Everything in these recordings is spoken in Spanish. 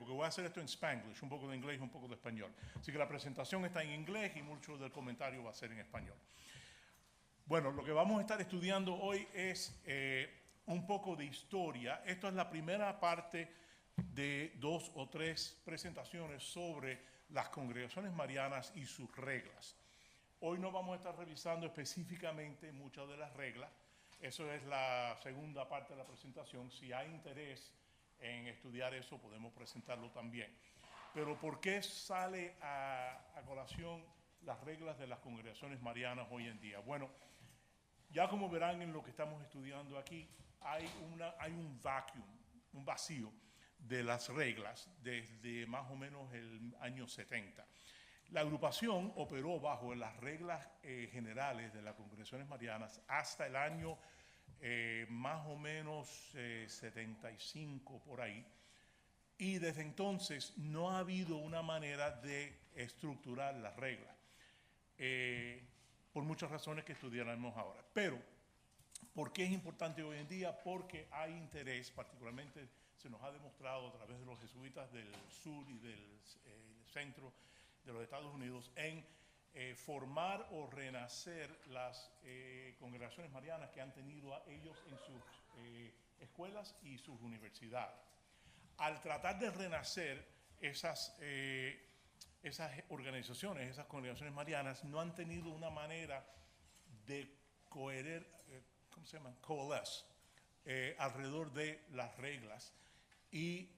porque voy a hacer esto en Spanglish, un poco de inglés y un poco de español. Así que la presentación está en inglés y mucho del comentario va a ser en español. Bueno, lo que vamos a estar estudiando hoy es un poco de historia. Esto es la primera parte de 2 o 3 presentaciones sobre las congregaciones marianas y sus reglas. Hoy no vamos a estar revisando específicamente muchas de las reglas. Eso es la segunda parte de la presentación. Si hay interés en estudiar eso, podemos presentarlo también. Pero ¿por qué sale a colación las reglas de las congregaciones marianas hoy en día? Bueno, ya como verán en lo que estamos estudiando aquí, hay un vacuum, un vacío de las reglas desde más o menos el año 70. La agrupación operó bajo las reglas generales de las congregaciones marianas hasta el año más o menos 75 por ahí, y desde entonces no ha habido una manera de estructurar las reglas, por muchas razones que estudiaremos ahora. Pero, ¿por qué es importante hoy en día? Porque hay interés, particularmente se nos ha demostrado a través de los jesuitas del sur y del centro de los Estados Unidos, en formar o renacer las congregaciones marianas que han tenido a ellos en sus escuelas y sus universidades. Al tratar de renacer esas organizaciones, esas congregaciones marianas, no han tenido una manera de coalesce alrededor de las reglas. Y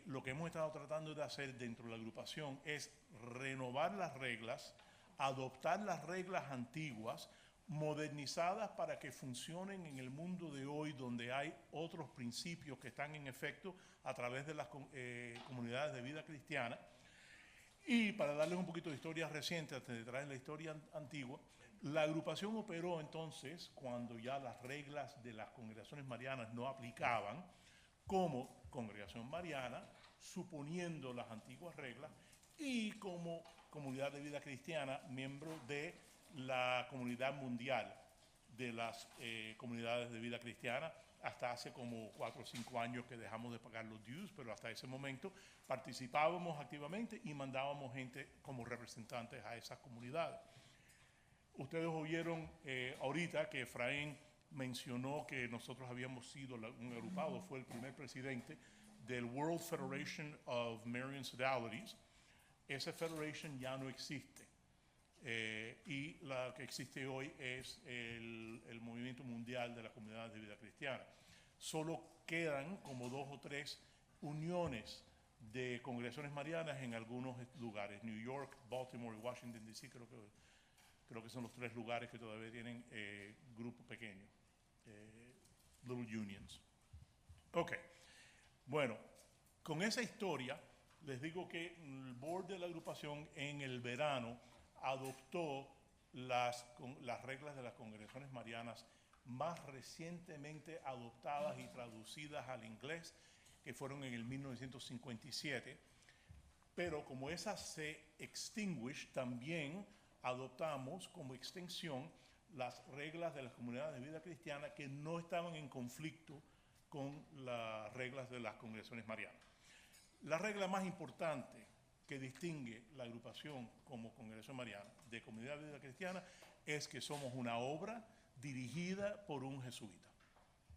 lo que hemos estado tratando de hacer dentro de la agrupación es renovar las reglas, adoptar las reglas antiguas, modernizadas para que funcionen en el mundo de hoy, donde hay otros principios que están en efecto a través de las comunidades de vida cristiana. Y para darles un poquito de historia reciente, antes de traer la historia antigua, la agrupación operó entonces cuando ya las reglas de las congregaciones marianas no aplicaban, como congregación mariana, suponiendo las antiguas reglas, y como comunidad de vida cristiana, miembro de la comunidad mundial de las comunidades de vida cristiana. Hasta hace como 4 o 5 años que dejamos de pagar los dues, pero hasta ese momento participábamos activamente y mandábamos gente como representantes a esas comunidades. Ustedes oyeron ahorita que Efraín mencionó que nosotros habíamos sido un agrupado, fue el primer presidente del World Federation of Marian Sodalities. Esa federation ya no existe, y la que existe hoy es el Movimiento Mundial de las Comunidades de Vida Cristiana. Solo quedan como 2 o 3 uniones de congregaciones marianas en algunos lugares: New York, Baltimore y Washington D.C. Creo que son los 3 lugares que todavía tienen grupos pequeños, little unions. Ok, bueno, con esa historia les digo que el board de la agrupación en el verano adoptó las reglas de las congregaciones marianas más recientemente adoptadas y traducidas al inglés, que fueron en el 1957, pero como esas se extinguish, también adoptamos como extensión las reglas de las comunidades de vida cristiana que no estaban en conflicto con las reglas de las congregaciones marianas. La regla más importante que distingue la agrupación como congregación mariana de comunidad de vida cristiana es que somos una obra dirigida por un jesuita.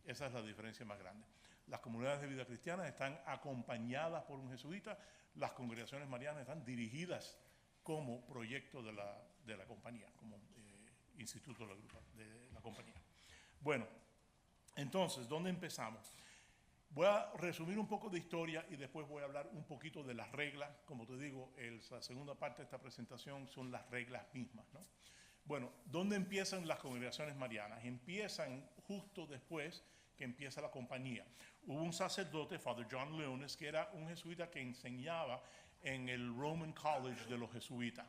Esa es la diferencia más grande. Las comunidades de vida cristiana están acompañadas por un jesuita, las congregaciones marianas están dirigidas como proyecto de la compañía, como instituto de la compañía. Bueno, entonces, ¿dónde empezamos? Voy a resumir un poco de historia y después voy a hablar un poquito de las reglas. Como te digo, la segunda parte de esta presentación son las reglas mismas, ¿no? Bueno, ¿dónde empiezan las congregaciones marianas? Empiezan justo después que empieza la compañía. Hubo un sacerdote, Father John Leones, que era un jesuita que enseñaba en el Roman College de los jesuitas.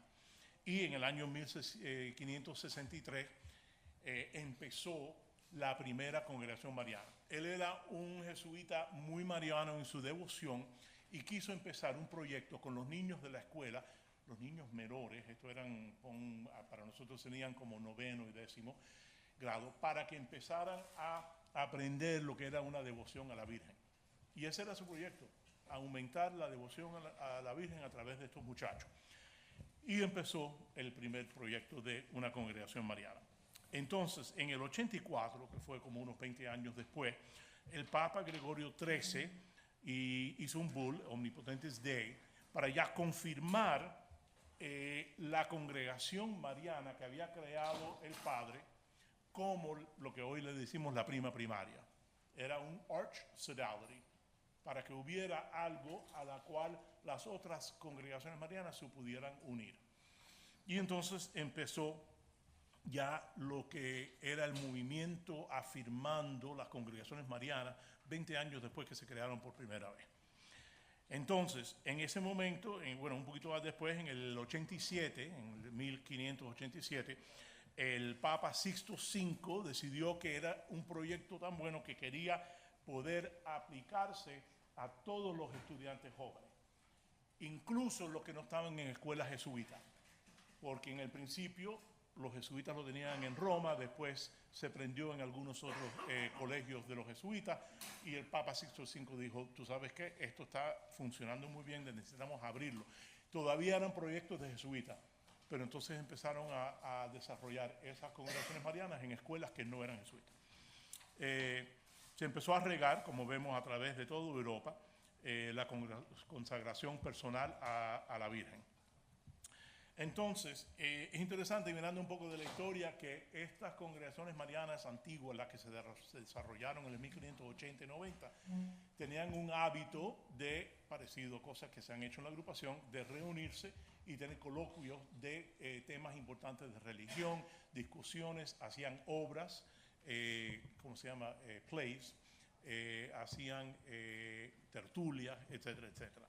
Y en el año 1563 empezó la primera congregación mariana. Él era un jesuita muy mariano en su devoción y quiso empezar un proyecto con los niños de la escuela, los niños menores, esto eran, para nosotros serían como 9º y 10º grado, para que empezaran a aprender lo que era una devoción a la Virgen. Y ese era su proyecto, aumentar la devoción a la Virgen a través de estos muchachos. Y empezó el primer proyecto de una congregación mariana. Entonces, en el 84, que fue como unos 20 años después, el Papa Gregorio XIII hizo un bull, Omnipotentes Dei, para ya confirmar la congregación mariana que había creado el padre como lo que hoy le decimos la prima primaria. Era un arch sodality, para que hubiera algo a la cual las otras congregaciones marianas se pudieran unir. Y entonces empezó ya lo que era el movimiento afirmando las congregaciones marianas 20 años después que se crearon por primera vez. Entonces, en ese momento, bueno, un poquito más después, en el 87, en el 1587, el Papa Sixto V decidió que era un proyecto tan bueno que quería poder aplicarse a todos los estudiantes jóvenes, incluso los que no estaban en escuelas jesuitas, porque en el principio los jesuitas lo tenían en Roma, después se prendió en algunos otros colegios de los jesuitas, y el Papa Sixto V dijo, tú sabes qué, esto está funcionando muy bien, necesitamos abrirlo. Todavía eran proyectos de jesuitas, pero entonces empezaron a desarrollar esas congregaciones marianas en escuelas que no eran jesuitas. Se empezó a regar, como vemos a través de toda Europa, la consagración personal a la Virgen. Entonces, es interesante, mirando un poco de la historia, que estas congregaciones marianas antiguas, las que se desarrollaron en el 1580 y 90, tenían un hábito parecido a cosas que se han hecho en la agrupación, de reunirse y tener coloquios de temas importantes de religión, discusiones, hacían obras, ¿cómo se llama? Plays, hacían tertulias, etcétera, etcétera.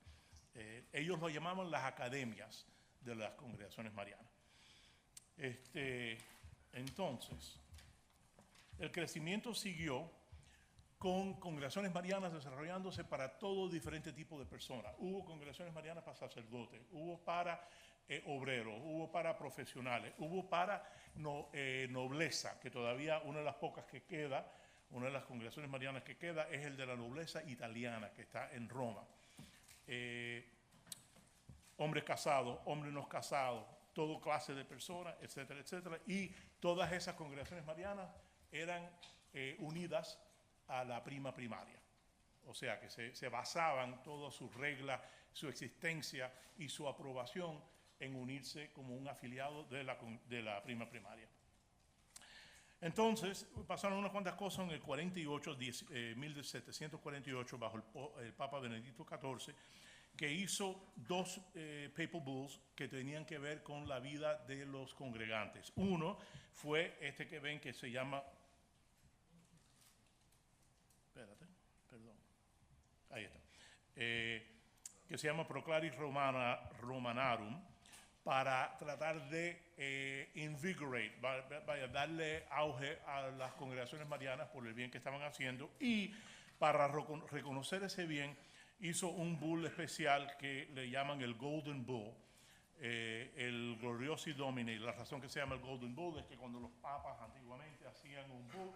Ellos lo llamaban las academias de las congregaciones marianas. Entonces, el crecimiento siguió con congregaciones marianas desarrollándose para todo diferente tipo de personas. Hubo congregaciones marianas para sacerdotes, hubo para obreros, hubo para profesionales, hubo para nobleza, que todavía una de las pocas que queda, una de las congregaciones marianas que queda es el de la nobleza italiana, que está en Roma. Hombres casados, hombres no casados, toda clase de personas, etcétera, etcétera. Y todas esas congregaciones marianas eran unidas a la prima primaria. O sea que se basaban todas sus reglas, su existencia y su aprobación en unirse como un afiliado de la prima primaria. Entonces, pasaron unas cuantas cosas en el 1748, bajo el Papa Benedicto XIV, que hizo dos papal bulls que tenían que ver con la vida de los congregantes. Uno fue este que ven que se llama, ahí está, que se llama Proclaris Romanarum, para tratar de invigorate, darle auge a las congregaciones marianas por el bien que estaban haciendo, y para reconocer ese bien, hizo un bull especial que le llaman el Golden Bull, el Gloriosi Domini. La razón que se llama el Golden Bull es que cuando los papas antiguamente hacían un bull,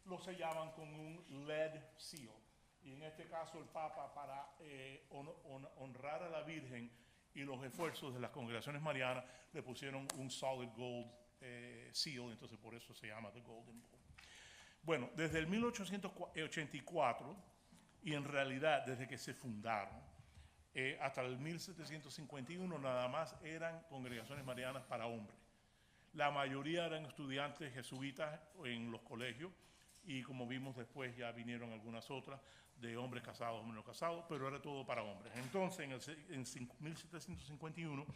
lo sellaban con un lead seal. Y en este caso el Papa, para honrar a la Virgen y los esfuerzos de las congregaciones marianas, le pusieron un solid gold seal, entonces por eso se llama the Golden Bull. Bueno, desde el 1884, y en realidad desde que se fundaron, hasta el 1751 nada más eran congregaciones marianas para hombres. La mayoría eran estudiantes jesuitas en los colegios, y como vimos después ya vinieron algunas otras de hombres casados, hombres no casados, pero era todo para hombres. Entonces en 1751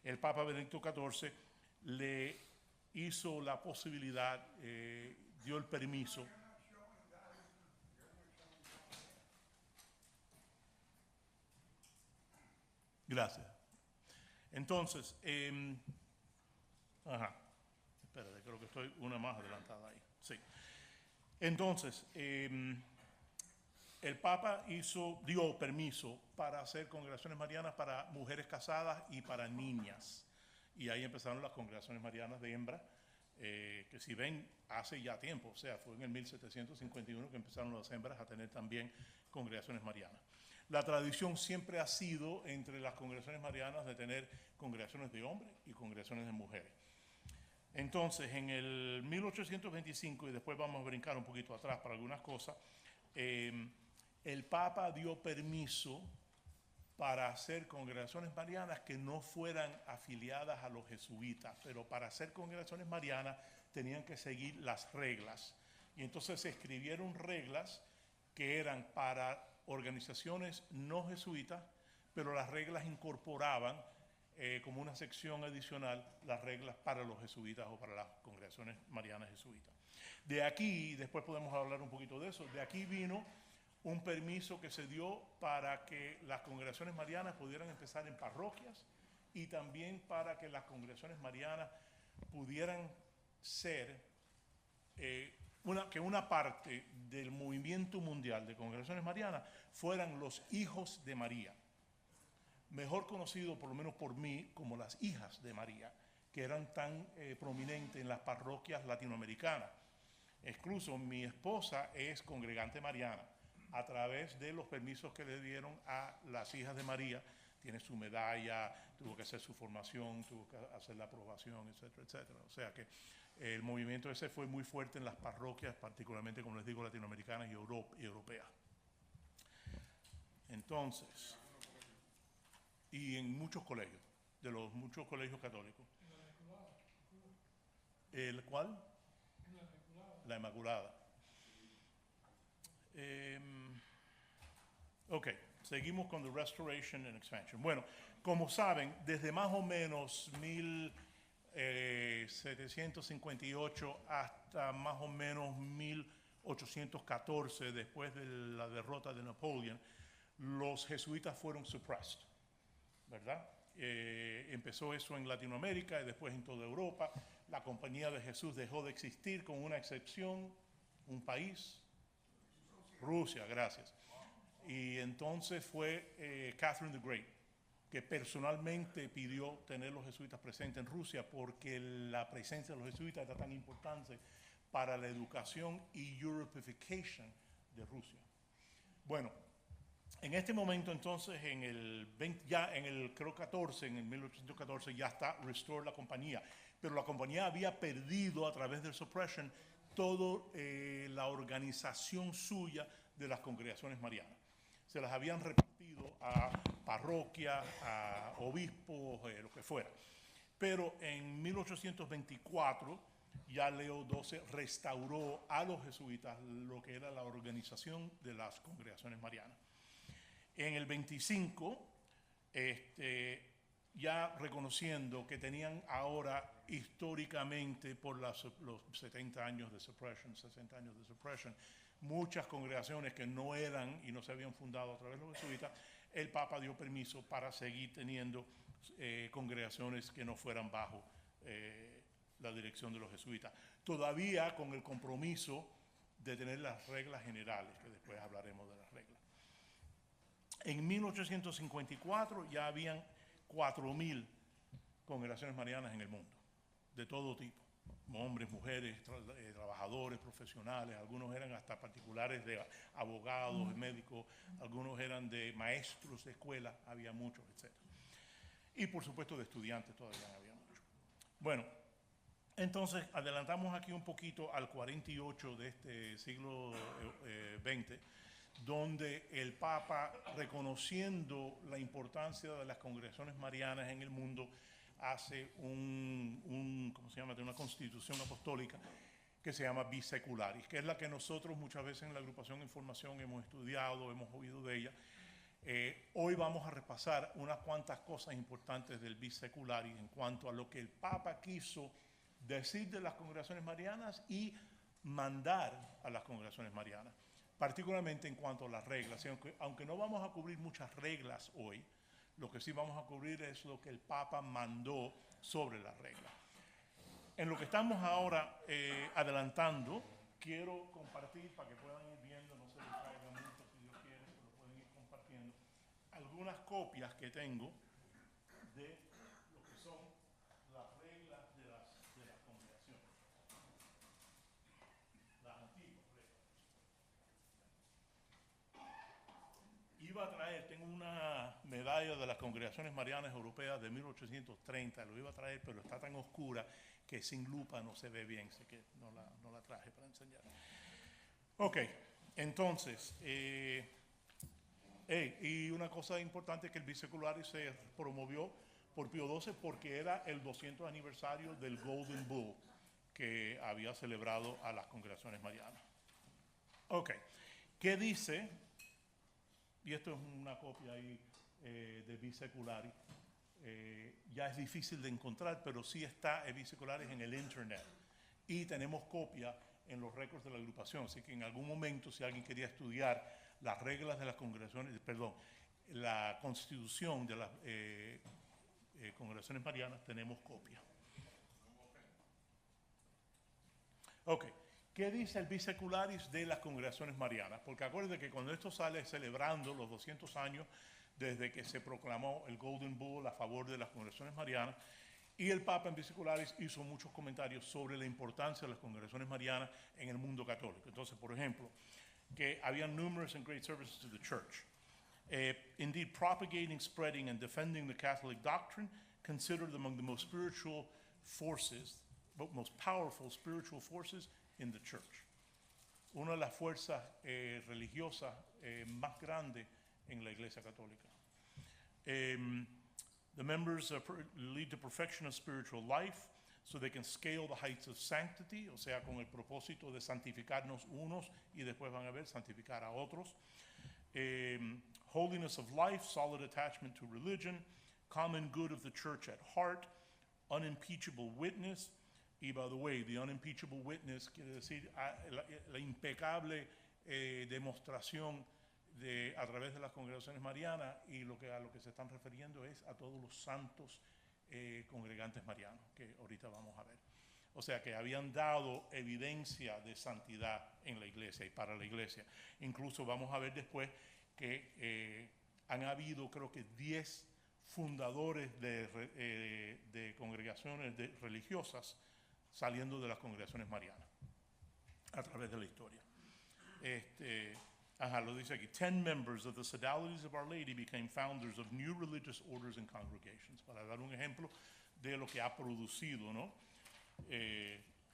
el Papa Benedicto XIV le hizo la posibilidad, dio el permiso. Gracias. Entonces, espérate, creo que estoy una más adelantada ahí. Sí. Entonces, el Papa dio permiso para hacer congregaciones marianas para mujeres casadas y para niñas. Y ahí empezaron las congregaciones marianas de hembra, que si ven, hace ya tiempo, o sea, fue en el 1751 que empezaron las hembras a tener también congregaciones marianas. La tradición siempre ha sido entre las congregaciones marianas de tener congregaciones de hombres y congregaciones de mujeres. Entonces, en el 1825, y después vamos a brincar un poquito atrás para algunas cosas, el Papa dio permiso para hacer congregaciones marianas que no fueran afiliadas a los jesuitas, pero para hacer congregaciones marianas tenían que seguir las reglas. Y entonces se escribieron reglas que eran para organizaciones no jesuitas, pero las reglas incorporaban como una sección adicional las reglas para los jesuitas o para las congregaciones marianas jesuitas. De aquí, después podemos hablar un poquito de eso, de aquí vino un permiso que se dio para que las congregaciones marianas pudieran empezar en parroquias y también para que las congregaciones marianas pudieran ser que una parte del movimiento mundial de congregaciones marianas fueran los hijos de María, mejor conocido por lo menos por mí como las hijas de María, que eran tan prominentes en las parroquias latinoamericanas. Incluso mi esposa es congregante mariana a través de los permisos que le dieron a las hijas de María. Tiene su medalla, tuvo que hacer su formación, tuvo que hacer la aprobación, etcétera, etcétera. O sea que el movimiento ese fue muy fuerte en las parroquias, particularmente, como les digo, latinoamericanas y europeas. Entonces, y en muchos colegios, de los muchos colegios católicos. ¿El cuál? La Inmaculada. Ok, seguimos con the Restoration and Expansion. Bueno, como saben, desde más o menos 1758 hasta más o menos 1814, después de la derrota de Napoleón, los jesuitas fueron suppressed, ¿verdad? Empezó eso en Latinoamérica y después en toda Europa. La Compañía de Jesús dejó de existir con una excepción, un país, Rusia, gracias. Y entonces fue Catherine the Great, que personalmente pidió tener los jesuitas presentes en Rusia porque la presencia de los jesuitas era tan importante para la educación y Europeification de Rusia. Bueno, en este momento entonces, en el 20, ya en el creo 14, en el 1814 ya está Restore la compañía, pero la compañía había perdido a través del suppression toda la organización suya de las congregaciones marianas. Se las habían repartido a parroquias, a obispos, lo que fuera. Pero en 1824 ya Leo XII restauró a los jesuitas lo que era la organización de las congregaciones marianas. En el 25, ya reconociendo que tenían ahora históricamente por los 70 años de suppression, 60 años de suppression, muchas congregaciones que no eran y no se habían fundado a través de los jesuitas, el Papa dio permiso para seguir teniendo congregaciones que no fueran bajo la dirección de los jesuitas. Todavía con el compromiso de tener las reglas generales, que después hablaremos de las reglas. En 1854 ya habían 4.000 congregaciones marianas en el mundo, de todo tipo, hombres, mujeres, trabajadores, profesionales, algunos eran hasta particulares de abogados, médicos, algunos eran de maestros de escuela, había muchos, etc. Y por supuesto de estudiantes todavía había muchos. Bueno, entonces adelantamos aquí un poquito al 48 de este siglo XX, donde el Papa, reconociendo la importancia de las congregaciones marianas en el mundo, hace ¿cómo se llama?, de una constitución apostólica que se llama Bisecularis, que es la que nosotros muchas veces en la agrupación Información hemos estudiado, hemos oído de ella. Hoy vamos a repasar unas cuantas cosas importantes del Bisecularis en cuanto a lo que el Papa quiso decir de las congregaciones marianas y mandar a las congregaciones marianas, particularmente en cuanto a las reglas. Aunque no vamos a cubrir muchas reglas hoy, lo que sí vamos a cubrir es lo que el Papa mandó sobre las reglas. En lo que estamos ahora adelantando, quiero compartir para que puedan ir viendo, no se distraigan mucho si Dios quiere, lo pueden ir compartiendo, algunas copias que tengo de lo que son las reglas de las congregaciones, las antiguas reglas. iba a traer, tengo una medalla de las Congregaciones Marianas Europeas de 1830, lo iba a traer, pero está tan oscura que sin lupa no se ve bien, así que no la traje para enseñar. Ok, entonces, y una cosa importante que el Bisecularis se promovió por Pío XII porque era el 200 aniversario del Golden Bull que había celebrado a las Congregaciones Marianas. Ok, ¿qué dice? Y esto es una copia ahí de Bisecularis. Ya es difícil de encontrar, pero sí está el Bisecularis en el internet. Y tenemos copia en los récords de la agrupación. Así que en algún momento, si alguien quería estudiar las reglas de las congregaciones, perdón, la constitución de las congregaciones marianas, tenemos copia. Ok. ¿Qué dice el Bisecularis de las congregaciones marianas? Porque acuérdense que cuando esto sale celebrando los 200 años desde que se proclamó el Golden Bull a favor de las congregaciones marianas, y el Papa en Bisecularis hizo muchos comentarios sobre la importancia de las congregaciones marianas en el mundo católico. Entonces, por ejemplo, que había numerous and great services to the church. Indeed, propagating, spreading, and defending the Catholic doctrine, considered among the most spiritual forces, most powerful spiritual forces in the church. Una de las fuerzas religiosas más grandes en la Iglesia Católica. The members lead to perfection of spiritual life so they can scale the heights of sanctity, o sea, con el propósito de santificarnos unos y después van a ver santificar a otros. Holiness of life, solid attachment to religion, common good of the church at heart, unimpeachable witness. Y, by the way, the unimpeachable witness quiere decir la impecable demostración a través de las congregaciones marianas, y a lo que se están refiriendo es a todos los santos congregantes marianos, que ahorita vamos a ver. O sea, que habían dado evidencia de santidad en la iglesia y para la iglesia. Incluso vamos a ver después que han habido, creo que 10 fundadores de congregaciones religiosas saliendo de las congregaciones marianas a través de la historia. Lo dice aquí. 10 members of the Sodalities of Our Lady became founders of new religious orders and congregations. Para dar un ejemplo de lo que ha producido, ¿no?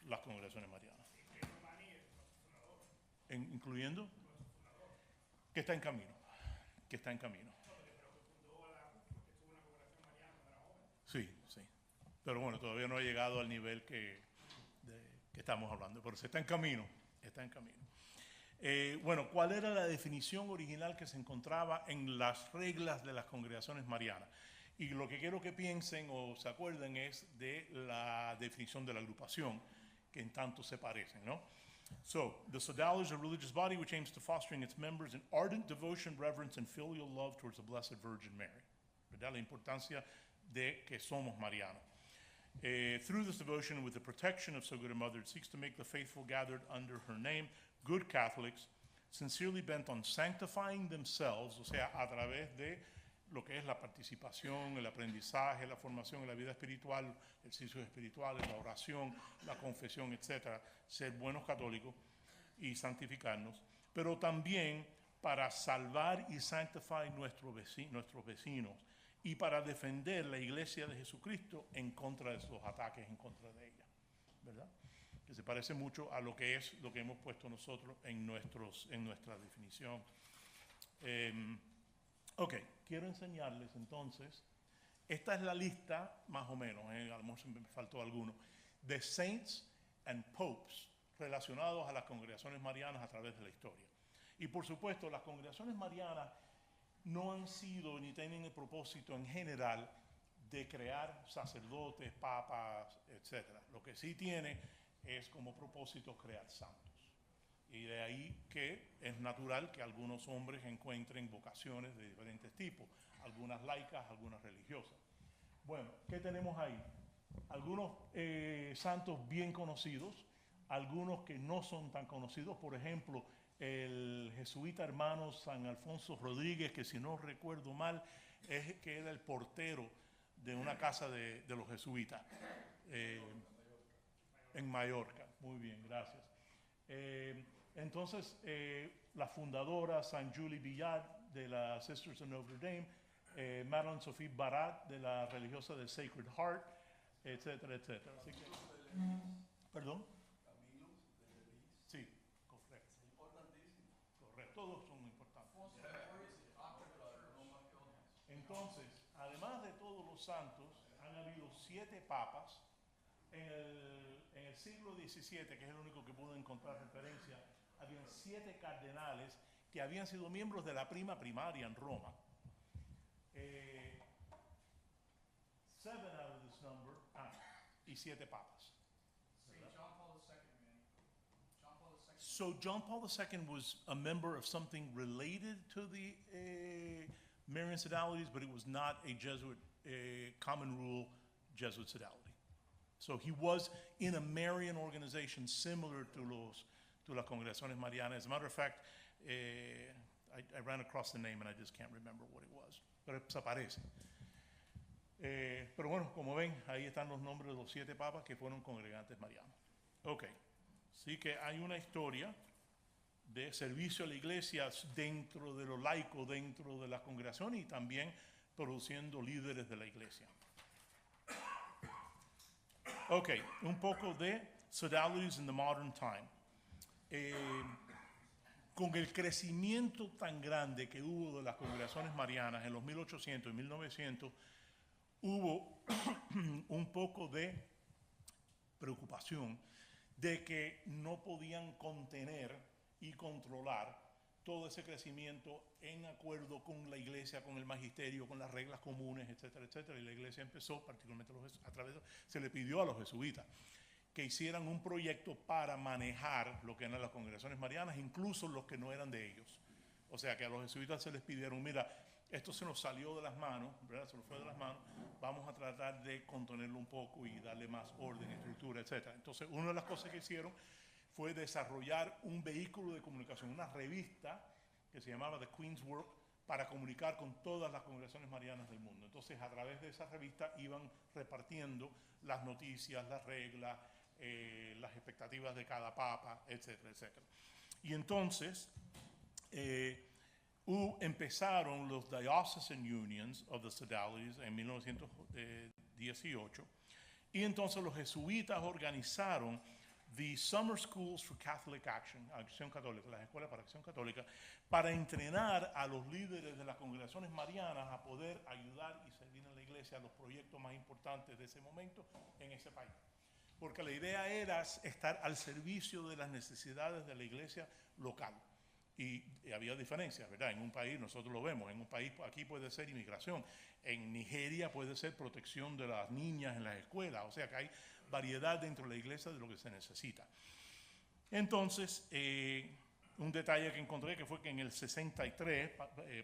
Las congregaciones marianas. Incluyendo que está en camino. Que está en camino. Sí, sí. Pero bueno, todavía no ha llegado al nivel que estamos hablando. Pero se está en camino. Está en camino. Bueno, ¿cuál era la definición original que se encontraba en las reglas de las congregaciones marianas? Y lo que quiero que piensen o se acuerden es de la definición de la agrupación, que en tanto se parecen, ¿no? So, the Sodalities is a religious body which aims to fostering its members in ardent devotion, reverence, and filial love towards the Blessed Virgin Mary. ¿Verdad? La importancia de que somos marianos. Through this devotion, with the protection of so good a mother, it seeks to make the faithful gathered under her name good Catholics, sincerely bent on sanctifying themselves, o sea, a través de lo que es la participación, el aprendizaje, la formación en la vida espiritual, ejercicios espirituales, la oración, la confesión, etc., ser buenos católicos y santificarnos, pero también para salvar y santificar nuestros vecinos y para defender la Iglesia de Jesucristo en contra de esos ataques en contra de ella, ¿verdad? Que se parece mucho a lo que es lo que hemos puesto nosotros en nuestra definición. Ok, quiero enseñarles entonces, esta es la lista más o menos, a lo mejor me faltó alguno, de saints and popes relacionados a las congregaciones marianas a través de la historia. Y por supuesto, las congregaciones marianas no han sido ni tienen el propósito en general de crear sacerdotes, papas, etc. Lo que sí tiene es como propósito crear santos. Y de ahí que es natural que algunos hombres encuentren vocaciones de diferentes tipos, algunas laicas, algunas religiosas. Bueno, ¿qué tenemos ahí? Algunos santos bien conocidos, algunos que no son tan conocidos, por ejemplo, el jesuita hermano San Alfonso Rodríguez, que si no recuerdo mal, es que era el portero de una casa de los jesuitas en Mallorca. Muy bien, gracias. Entonces, la fundadora San Julie Villard de la Sisters of Notre Dame, Madeline Sophie Barat, de la religiosa de Sacred Heart, etcétera, etcétera. Así que, ¿perdón? Sí, correcto. Correcto, todos son importantes. Entonces, además de todos los santos, han habido 7 papas. En el siglo XVII, que es el único que pude encontrar referencia, habían 7 cardenales que habían sido miembros de la prima primaria en Roma. 7 out of this number, y 7 papas. So John Paul II was a member of something related to the Marian Sodalities, but it was not a Jesuit, common rule Jesuit Sodality. So he was in a Marian organization similar to las Congregaciones Marianas. As a matter of fact, I ran across the name and I just can't remember what it was, pero se parece. Pero bueno, como ven, ahí están los nombres de los 7 papas que fueron congregantes marianos. Ok, sí que hay una historia de servicio a la iglesia dentro de lo laico, dentro de la congregación y también produciendo líderes de la iglesia. Ok, un poco de sodalities in the modern time. Con el crecimiento tan grande que hubo de las congregaciones marianas en los 1800 y 1900, hubo un poco de preocupación de que no podían contener y controlar todo ese crecimiento en acuerdo con la iglesia, con el magisterio, con las reglas comunes, etcétera, etcétera. Y la iglesia empezó, particularmente se le pidió a los jesuitas que hicieran un proyecto para manejar lo que eran las congregaciones marianas, incluso los que no eran de ellos. O sea, que a los jesuitas se les pidieron, mira, esto se nos salió de las manos, ¿verdad? Se nos fue de las manos, vamos a tratar de contenerlo un poco y darle más orden, estructura, etcétera. Entonces, una de las cosas que hicieron fue desarrollar un vehículo de comunicación, una revista que se llamaba The Queen's Work, para comunicar con todas las congregaciones marianas del mundo. Entonces, a través de esa revista iban repartiendo las noticias, las reglas, las expectativas de cada papa, etcétera, etcétera. Y entonces empezaron los Diocesan Unions of the Sodalities en 1918, y entonces los jesuitas organizaron the Summer Schools for Catholic Action, Acción Católica, las escuelas para acción católica, para entrenar a los líderes de las congregaciones marianas a poder ayudar y servir en la iglesia a los proyectos más importantes de ese momento en ese país. Porque la idea era estar al servicio de las necesidades de la iglesia local. Y había diferencias, ¿verdad? En un país, nosotros lo vemos, en un país aquí puede ser inmigración, en Nigeria puede ser protección de las niñas en las escuelas, o sea que hay variedad dentro de la iglesia de lo que se necesita. Entonces, un detalle que encontré que fue que en el 63,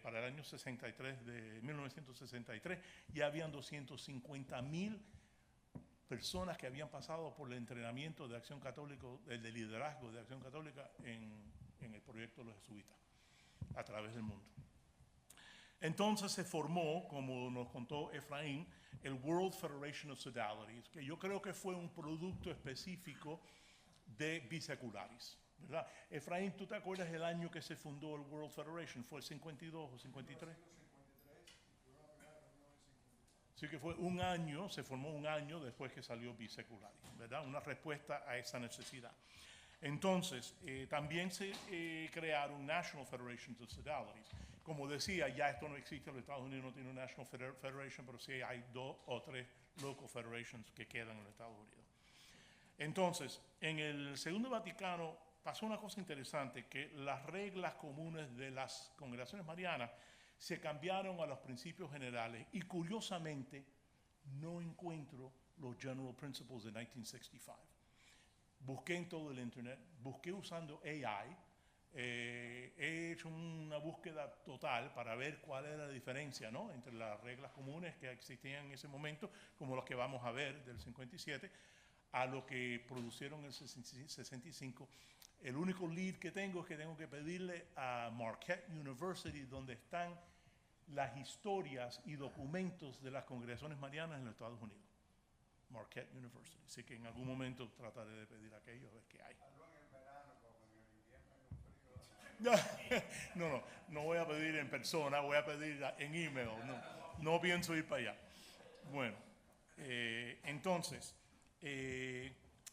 para el año 63 de 1963, ya habían 250,000 personas que habían pasado por el entrenamiento de Acción Católica, de liderazgo de Acción Católica en el proyecto de los jesuitas a través del mundo. Entonces se formó, como nos contó Efraín, el World Federation of Sodalities, que yo creo que fue un producto específico de Bisecularis, ¿verdad? Efraín, ¿tú te acuerdas el año que se fundó el World Federation? ¿Fue el 52 o 53? Sí que fue un año, se formó un año después que salió Bisecularis, ¿verdad? Una respuesta a esa necesidad. Entonces, también se crearon National Federations of Sodalities. Como decía, ya esto no existe, los Estados Unidos no tienen una National Federation, pero sí hay 2 o 3 local federations que quedan en los Estados Unidos. Entonces, en el Segundo Vaticano pasó una cosa interesante, que las reglas comunes de las congregaciones marianas se cambiaron a los principios generales y curiosamente no encuentro los General Principles de 1965. Busqué en todo el internet, busqué usando AI, he hecho una búsqueda total para ver cuál era la diferencia, ¿no?, entre las reglas comunes que existían en ese momento, como las que vamos a ver del 57, a lo que produjeron en el 65. El único lead que tengo es que tengo que pedirle a Marquette University, donde están las historias y documentos de las congregaciones marianas en los Estados Unidos. Marquette University. Así que en algún momento trataré de pedir aquello, a ver qué hay. No voy a pedir en persona, voy a pedir en email. No pienso ir para allá. Bueno, entonces,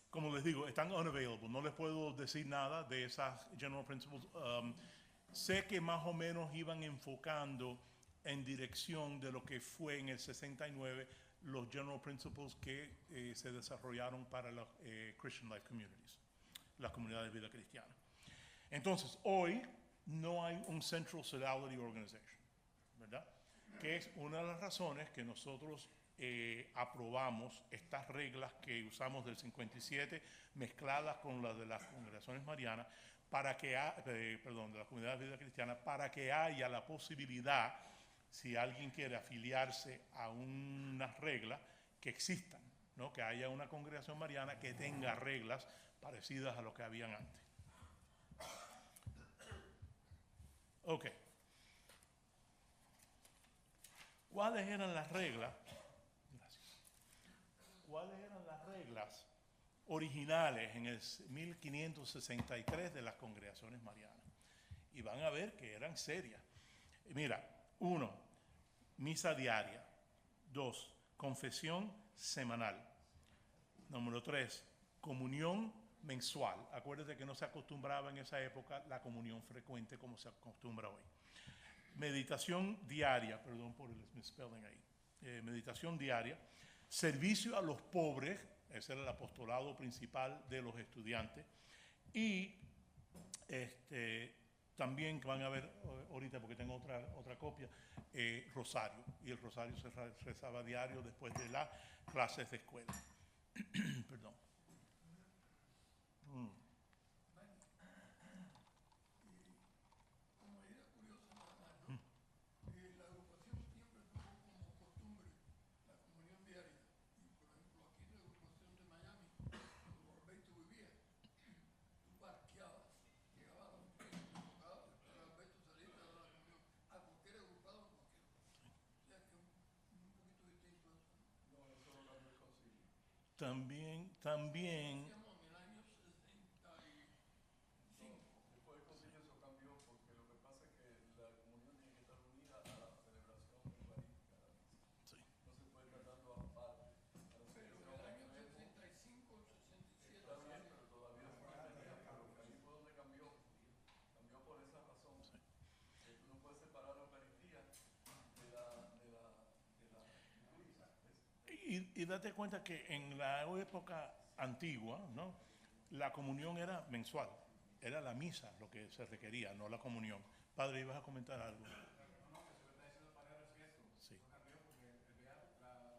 como les digo, están unavailable. No les puedo decir nada de esas general principles. Sé que más o menos iban enfocando en dirección de lo que fue en el 69 los general principles que se desarrollaron para las Christian Life Communities, las comunidades de vida cristiana. Entonces, hoy no hay un Central Sodality Organization, ¿verdad? Que es una de las razones que nosotros aprobamos estas reglas que usamos del 57 mezcladas con las de las congregaciones marianas para que de la comunidad de vida cristiana, para que haya la posibilidad, si alguien quiere afiliarse a unas reglas, que existan, ¿no? Que haya una congregación mariana que tenga reglas parecidas a lo que habían antes. Ok. ¿Cuáles eran las reglas? Gracias. ¿Cuáles eran las reglas originales en el 1563 de las congregaciones marianas? Y van a ver que eran serias. Mira, 1, misa diaria. 2, confesión semanal. Número 3, comunión mensual. Acuérdate que no se acostumbraba en esa época la comunión frecuente como se acostumbra hoy. Meditación diaria, perdón por el misspelling ahí. Meditación diaria. Servicio a los pobres, ese era el apostolado principal de los estudiantes. Y también van a ver ahorita, porque tengo otra copia, rosario. Y el rosario se rezaba diario después de las clases de escuela. Perdón. También. Después del concilio eso cambió porque lo que pasa es que la comunión tiene que estar unida a la celebración eucarística de la misa. Sí. No se puede estar dando aparte. Pero en el año 65, 67. Está bien, pero todavía se mantenía. Pero ahí fue donde cambió. Cambió por esa razón. Sí. Que tú no puedes separar la Eucaristía de la misa. Y date cuenta que en la época antigua, ¿no? La comunión era mensual, era la misa lo que se requería, no la comunión. Padre, ¿ibas a comentar algo? No, que se lo está diciendo para es eso. Sí. No cambió porque la Eucaristía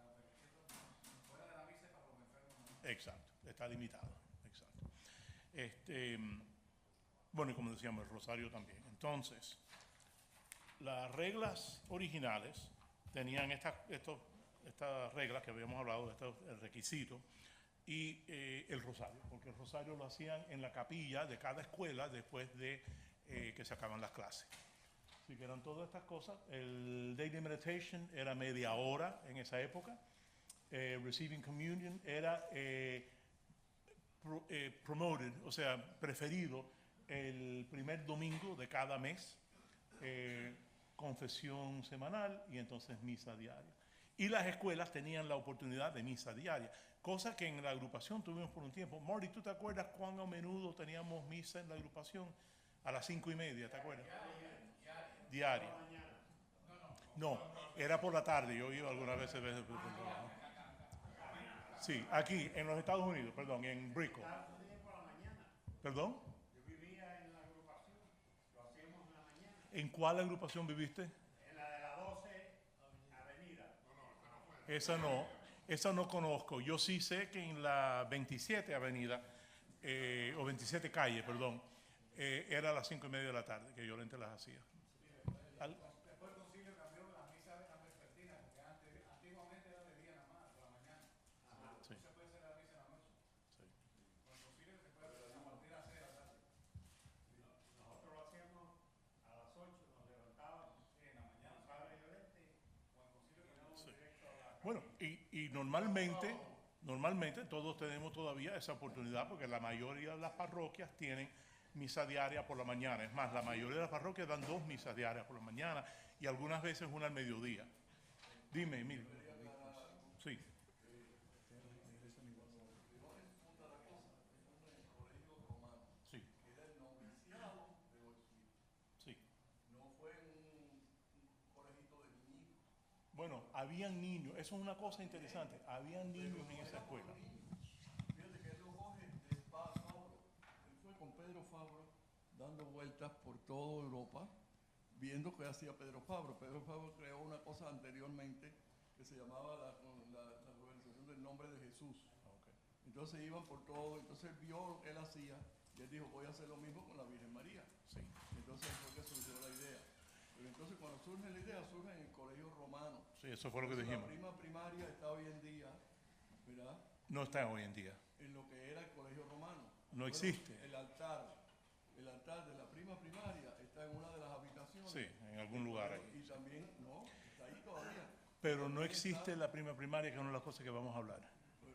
fuera de la misa para los enfermos. Exacto, está limitado, exacto. Bueno, y como decíamos, el rosario también. Entonces, las reglas originales tenían estas reglas que habíamos hablado, de estos requisitos, y el rosario, porque el rosario lo hacían en la capilla de cada escuela después de que se acaban las clases. Así que eran todas estas cosas. El Daily Meditation era media hora en esa época. Receiving Communion era promoted, o sea, preferido el primer domingo de cada mes. Confesión semanal y entonces misa diaria. Y las escuelas tenían la oportunidad de misa diaria, cosa que en la agrupación tuvimos por un tiempo. Marty, ¿tú te acuerdas cuán a menudo teníamos misa en la agrupación? A las 5:30, ¿te acuerdas? Diaria. No, era por la tarde, yo iba algunas veces. Sí, aquí, en los Estados Unidos, perdón, en Brickell. ¿Perdón? Yo vivía en la agrupación, lo hacíamos en la mañana. ¿En cuál agrupación viviste? En la de la 12 Avenida. esa no fue. Esa no conozco. Yo sí sé que en la 27 Avenida, o 27 Calle, perdón, era a las 5:30 de la tarde que Llorente las hacía. Después el concilio cambió las misas de las vespertinas, porque antiguamente era de día nada más, por la mañana. Sí. No se puede hacer la misa en la noche. Sí. Con el concilio se puede hacer a partir de las 6 de la tarde. Nosotros lo hacíamos a las 8, nos levantábamos en la mañana, Padre Llorente, con el concilio caminamos Sí. directo a la... Bueno, y normalmente todos tenemos todavía esa oportunidad porque la mayoría de las parroquias tienen misa diaria por la mañana. Es más, la mayoría de las parroquias dan 2 misas diarias por la mañana y algunas veces una al mediodía. Dime, Emilio. Sí. Sí. Era el noviciado de Oxford. Sí. No fue un colegito de niñitos. Bueno, habían niños, eso es una cosa interesante, habían niños en esa escuela. Fíjate que él lo coge de Fabro. Él fue con Pedro Fabro dando vueltas por toda Europa, viendo qué hacía Pedro Fabro. Pedro Fabro creó una cosa anteriormente que se llamaba la organización del nombre de Jesús. Okay. Entonces iban por todo, entonces él vio lo que él hacía y él dijo, voy a hacer lo mismo con la Virgen María. Sí. Entonces fue que surgió la idea. Pero entonces cuando surge la idea, surge en el colegio romano. Sí, eso fue lo que Entonces, dijimos. la prima primaria está hoy en día, ¿verdad? No está hoy en día. En lo que era el colegio romano. No existe. El altar de la prima primaria está en una de las habitaciones. Sí, en algún lugar ahí. Y también, no, está ahí todavía. Pero no También existe está- la prima primaria, que es una de las cosas que vamos a hablar.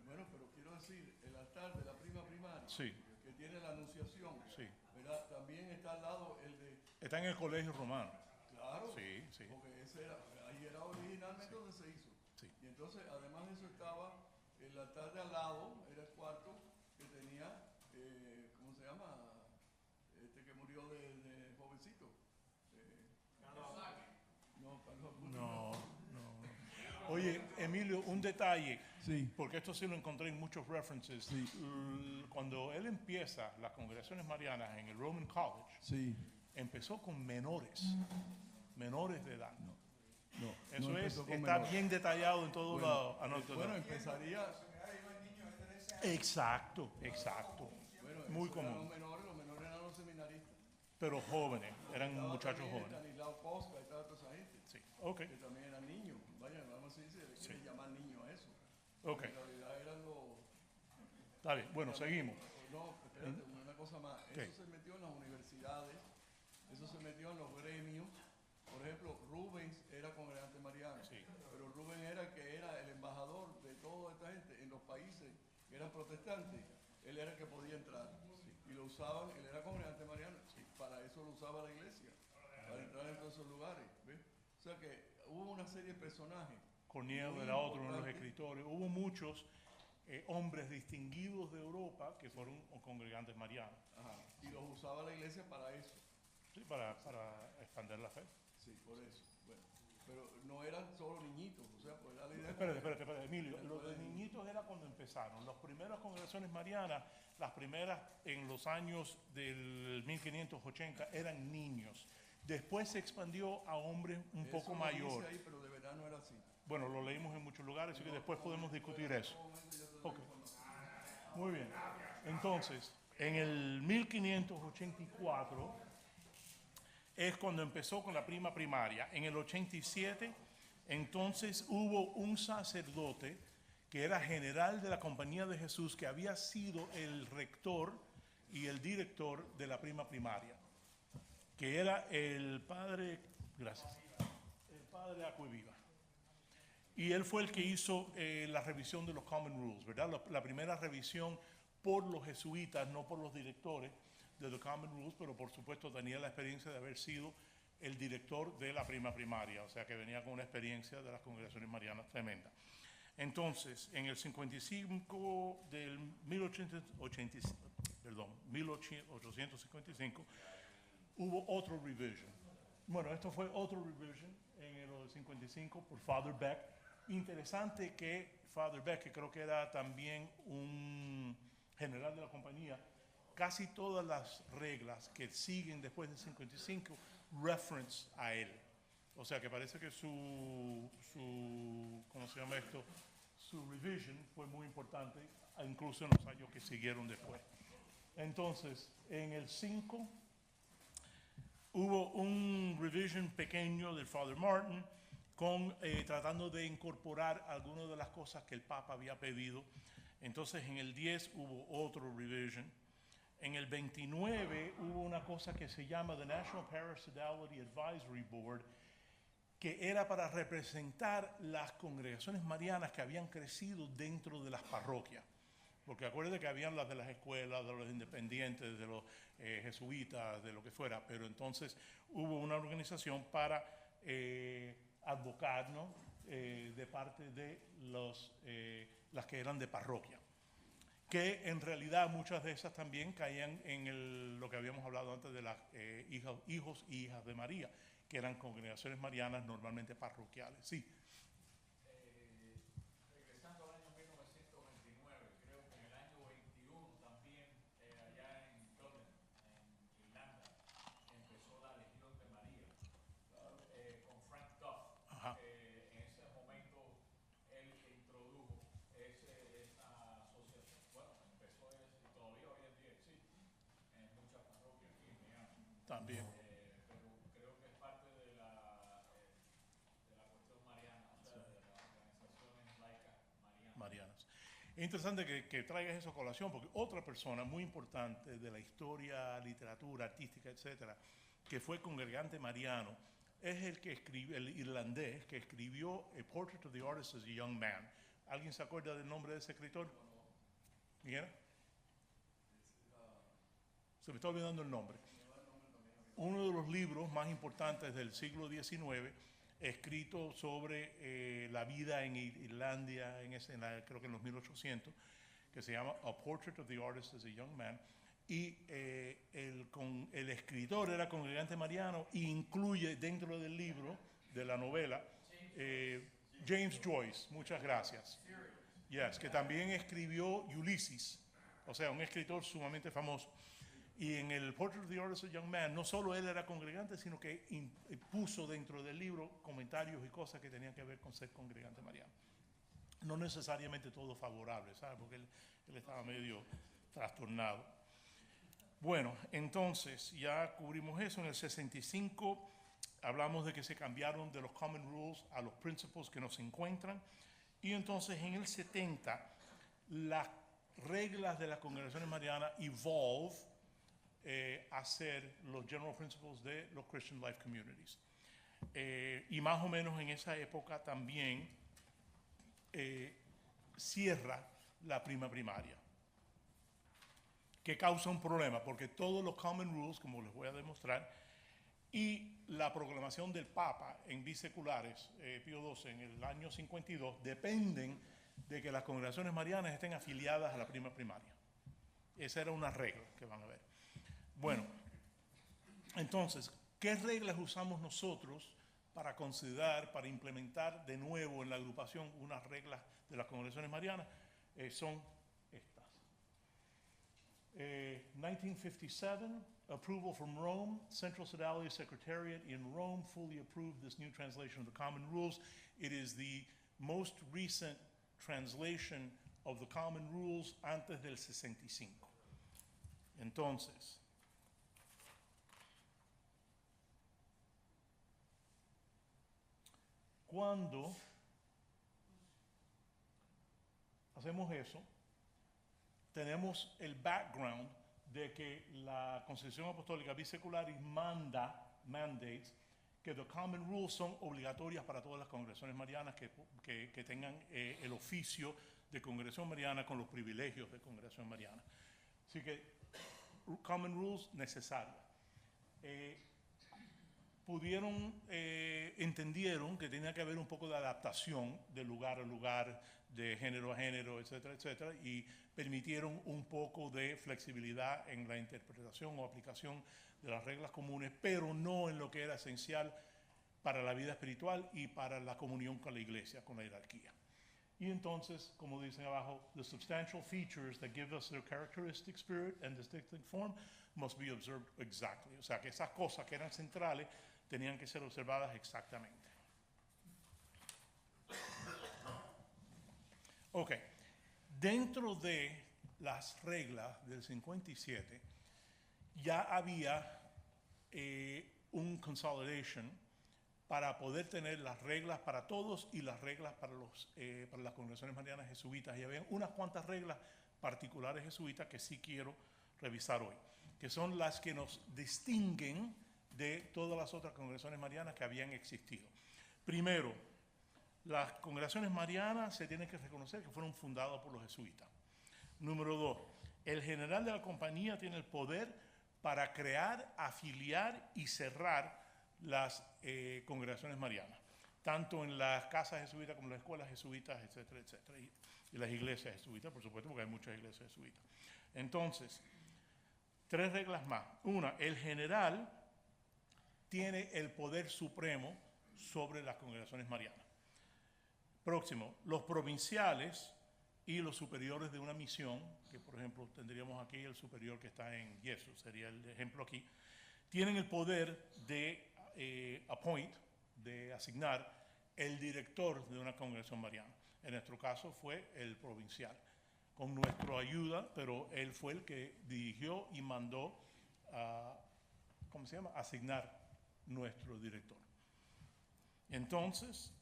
Bueno, pero quiero decir, el altar de la prima primaria, Sí, que tiene la anunciación, sí. ¿verdad? También está al lado el de, Está en el colegio romano. claro, Sí, sí. porque ese era, ahí era originalmente donde se hizo. Sí. Y entonces, además de eso, estaba el altar de al lado, era el cuarto, que tenía, ¿cómo se llama? Este que murió de jovencito. No, Carlos Acuña. No, no. Oye, Emilio, un detalle, Sí. porque esto sí lo encontré en muchos references. Sí. Cuando él empieza las congregaciones marianas en el Roman College, Sí. empezó con menores de edad. No, Eso no es, empezó con está menores. bien detallado en todos Bueno, lados. Anótalo. bueno, empezaría, Exacto, exacto. bueno, Muy eso eran común. los menores eran los seminaristas. Pero jóvenes, eran Estaba muchachos también jóvenes. Estanislao Posca, estaba toda esa gente, Sí, ok, que también eran niños. Vaya, vamos a decir, se le quiere llamar niño a eso. ok. En realidad eran los... Está bien, bueno, seguimos. No, espérate, una cosa más. ¿Qué? Eso se metió en las universidades, eso se metió en los gremios. Por ejemplo, Rubens era congregante mariano, Sí. pero Rubens era el que era el embajador de toda esta gente en los países que eran protestantes. Él era el que podía entrar. Y lo usaban, él era congregante mariano, para eso lo usaba la iglesia, para entrar en todos esos lugares. ¿Ves? O sea que hubo una serie de personajes. Cornelio muy era otro de los importantes. escritores. Hubo muchos hombres distinguidos de Europa que fueron congregantes marianos, Ajá, y los usaba la iglesia para eso. sí, para expandir la fe. Sí, por eso. Bueno, pero no eran solo niñitos, o sea, pues era la idea. Espérate, Emilio. Lo de niñitos era cuando empezaron. Las primeras congregaciones marianas, las primeras en los años del 1580, eran niños. Después se expandió a hombres un poco Eso lo dice mayores. ahí, pero de verdad no era así. Bueno, lo leímos en muchos lugares, así que después podemos discutir eso. Ok. Muy bien. Entonces, en el 1584 es cuando empezó con la prima primaria. En el 87, entonces hubo un sacerdote que era general de la Compañía de Jesús, que había sido el rector y el director de la prima primaria, que era el padre, gracias, el padre Acueviva. Y él fue el que hizo la revisión de los Common Rules, ¿verdad? La primera revisión por los jesuitas, no por los directores de los Common Rules, pero por supuesto tenía la experiencia de haber sido el director de la prima primaria, o sea que venía con una experiencia de las congregaciones marianas tremenda. Entonces, en el 55 del 1855, hubo otro revision. Bueno, esto fue otro revision en el 55 por Father Beck. Interesante que Father Beck, que creo que era también un general de la compañía, casi todas las reglas que siguen después del 55 reference a él. O sea que parece que ¿cómo se llama esto? Su revision fue muy importante, incluso en los años que siguieron después. Entonces, en el 5 hubo un revision pequeño del Father Martin, tratando de incorporar algunas de las cosas que el Papa había pedido. Entonces, en el 10 hubo otro revision. En el 29 hubo una cosa que se llama the National Parasodality Advisory Board, que era para representar las congregaciones marianas que habían crecido dentro de las parroquias. Porque acuérdate que habían las de las escuelas, de los independientes, de los jesuitas, de lo que fuera, pero entonces hubo una organización para advocar, ¿no? De parte de las que eran de parroquia, que en realidad muchas de esas también caían en lo que habíamos hablado antes de las hijos y hijas de María, que eran congregaciones marianas normalmente parroquiales. Sí. Regresando al año 1929, creo que en el año 21 también, allá en Dublin, en Irlanda, empezó la Legión de María, con Frank Duff. Ajá. En ese momento él introdujo esa asociación. Bueno, empezó y todavía hoy en día existe en muchas parroquias aquí en Miami. También. Pero creo que es parte de la cuestión mariana, o sea, de las organizaciones laicas marianas. Marianas. Es interesante que traigas eso a colación, porque otra persona muy importante de la historia, literatura, artística, etcétera, que fue congregante mariano, es el que escribió, el irlandés que escribió A Portrait of the Artist as a Young Man. ¿Alguien se acuerda del nombre de ese escritor? ¿Miguel? Se me está olvidando el nombre. Uno de los libros más importantes del siglo XIX, escrito sobre la vida en Irlanda, creo que en los 1800, que se llama A Portrait of the Artist as a Young Man, y el escritor era congregante mariano e incluye dentro del libro, de la novela, James Joyce, muchas gracias. Yes, que también escribió Ulysses, o sea, un escritor sumamente famoso. Y en el Portrait of the Artist of a Young Man, no solo él era congregante, sino que puso dentro del libro comentarios y cosas que tenían que ver con ser congregante mariano. No necesariamente todo favorable, ¿sabes? Porque él estaba medio trastornado. Bueno, entonces ya cubrimos eso. En el 65 hablamos de que se cambiaron de los Common Rules a los Principles que nos encuentran. Y entonces en el 70 las reglas de las congregaciones marianas evolve a ser los General Principles de los Christian Life Communities. Y más o menos en esa época también cierra la prima primaria, que causa un problema, porque todos los Common Rules, como les voy a demostrar, y la proclamación del Papa en biseculares, Pío XII, en el año 52, dependen de que las congregaciones marianas estén afiliadas a la prima primaria. Esa era una regla que van a ver. Bueno, entonces, ¿qué reglas usamos nosotros para considerar, para implementar de nuevo en la agrupación unas reglas de las congregaciones marianas? Son estas. 1957, approval from Rome. Central Sodality Secretariat in Rome fully approved this new translation of the Common Rules. It is the most recent translation of the Common Rules antes del 65. Entonces, cuando hacemos eso, tenemos el background de que la Constitución Apostólica Bisecularis mandates que the common rules son obligatorias para todas las congregaciones marianas que tengan el oficio de congregación mariana con los privilegios de congregación mariana. Así que common rules necesarias. Entendieron que tenía que haber un poco de adaptación de lugar a lugar, de género a género, etcétera, etcétera, y permitieron un poco de flexibilidad en la interpretación o aplicación de las reglas comunes, pero no en lo que era esencial para la vida espiritual y para la comunión con la iglesia, con la jerarquía. Y entonces, como dicen abajo, the substantial features that give us their characteristic spirit and distinctive form must be observed exactly. O sea, que esas cosas que eran centrales tenían que ser observadas exactamente. Ok, dentro de las reglas del 57 ya había un consolidation para poder tener las reglas para todos y las reglas para las congregaciones marianas jesuitas. Y había unas cuantas reglas particulares jesuitas que sí quiero revisar hoy, que son las que nos distinguen de todas las otras congregaciones marianas que habían existido. Primero, las congregaciones marianas se tienen que reconocer que fueron fundadas por los jesuitas. Número 2, el general de la compañía tiene el poder para crear, afiliar y cerrar las congregaciones marianas, tanto en las casas jesuitas como en las escuelas jesuitas, etcétera, etcétera, y las iglesias jesuitas, por supuesto, porque hay muchas iglesias jesuitas. Entonces, 3 reglas más. Una, el general tiene el poder supremo sobre las congregaciones marianas. Próximo, los provinciales y los superiores de una misión, que por ejemplo tendríamos aquí el superior que está en Yeso, sería el ejemplo aquí, tienen el poder de de asignar el director de una congregación mariana. En nuestro caso fue el provincial, con nuestra ayuda, pero él fue el que dirigió y mandó a, asignar nuestro director. Entonces,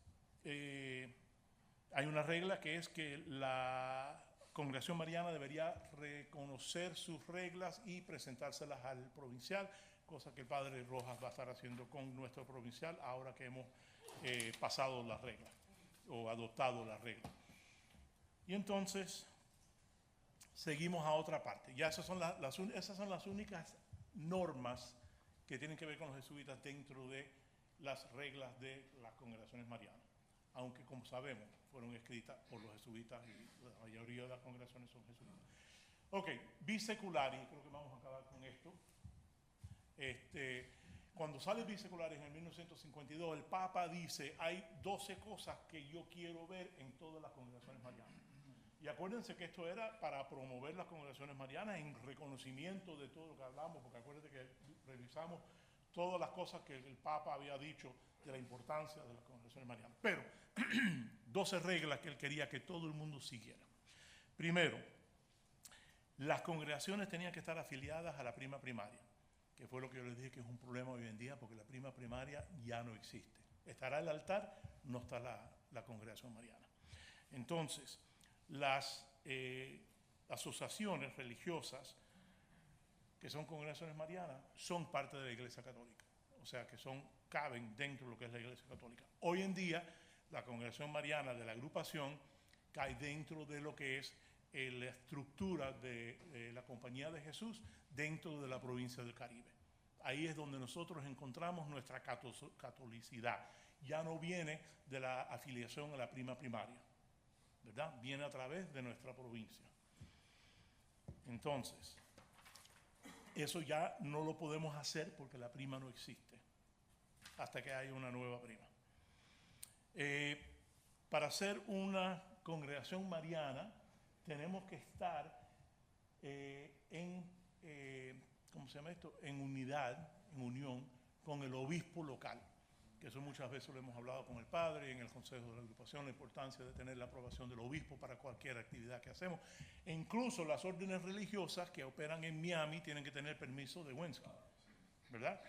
hay una regla que es que la congregación mariana debería reconocer sus reglas y presentárselas al provincial, cosa que el padre Rojas va a estar haciendo con nuestro provincial ahora que hemos pasado las reglas o adoptado las reglas. Y entonces seguimos a otra parte. Ya esas son las únicas normas que tienen que ver con los jesuitas dentro de las reglas de las congregaciones marianas, aunque como sabemos fueron escritas por los jesuitas y la mayoría de las congregaciones son jesuitas. Ok, biseculares, y creo que vamos a acabar con esto. Cuando sale biseculares en el 1952, el Papa dice, hay 12 cosas que yo quiero ver en todas las congregaciones marianas. Y acuérdense que esto era para promover las congregaciones marianas en reconocimiento de todo lo que hablamos, porque acuérdense que revisamos todas las cosas que el Papa había dicho de la importancia de las congregaciones marianas. Pero 12 reglas que él quería que todo el mundo siguiera. Primero, las congregaciones tenían que estar afiliadas a la prima primaria, que fue lo que yo les dije que es un problema hoy en día, porque la prima primaria ya no existe. Estará el altar, no está la congregación mariana. Entonces, las asociaciones religiosas que son congregaciones marianas son parte de la Iglesia Católica, o sea que caben dentro de lo que es la Iglesia Católica. Hoy en día la congregación mariana de la agrupación cae dentro de lo que es la estructura de la Compañía de Jesús dentro de la provincia del Caribe. Ahí es donde nosotros encontramos nuestra catolicidad. Ya no viene de la afiliación a la prima primaria, ¿verdad? Viene a través de nuestra provincia. Entonces, eso ya no lo podemos hacer porque la prima no existe hasta que haya una nueva prima. Para ser una congregación mariana tenemos que estar en unidad, en unión con el obispo local, que eso muchas veces lo hemos hablado con el padre en el consejo de la agrupación, la importancia de tener la aprobación del obispo para cualquier actividad que hacemos. E incluso las órdenes religiosas que operan en Miami tienen que tener permiso de Wensky, ¿verdad?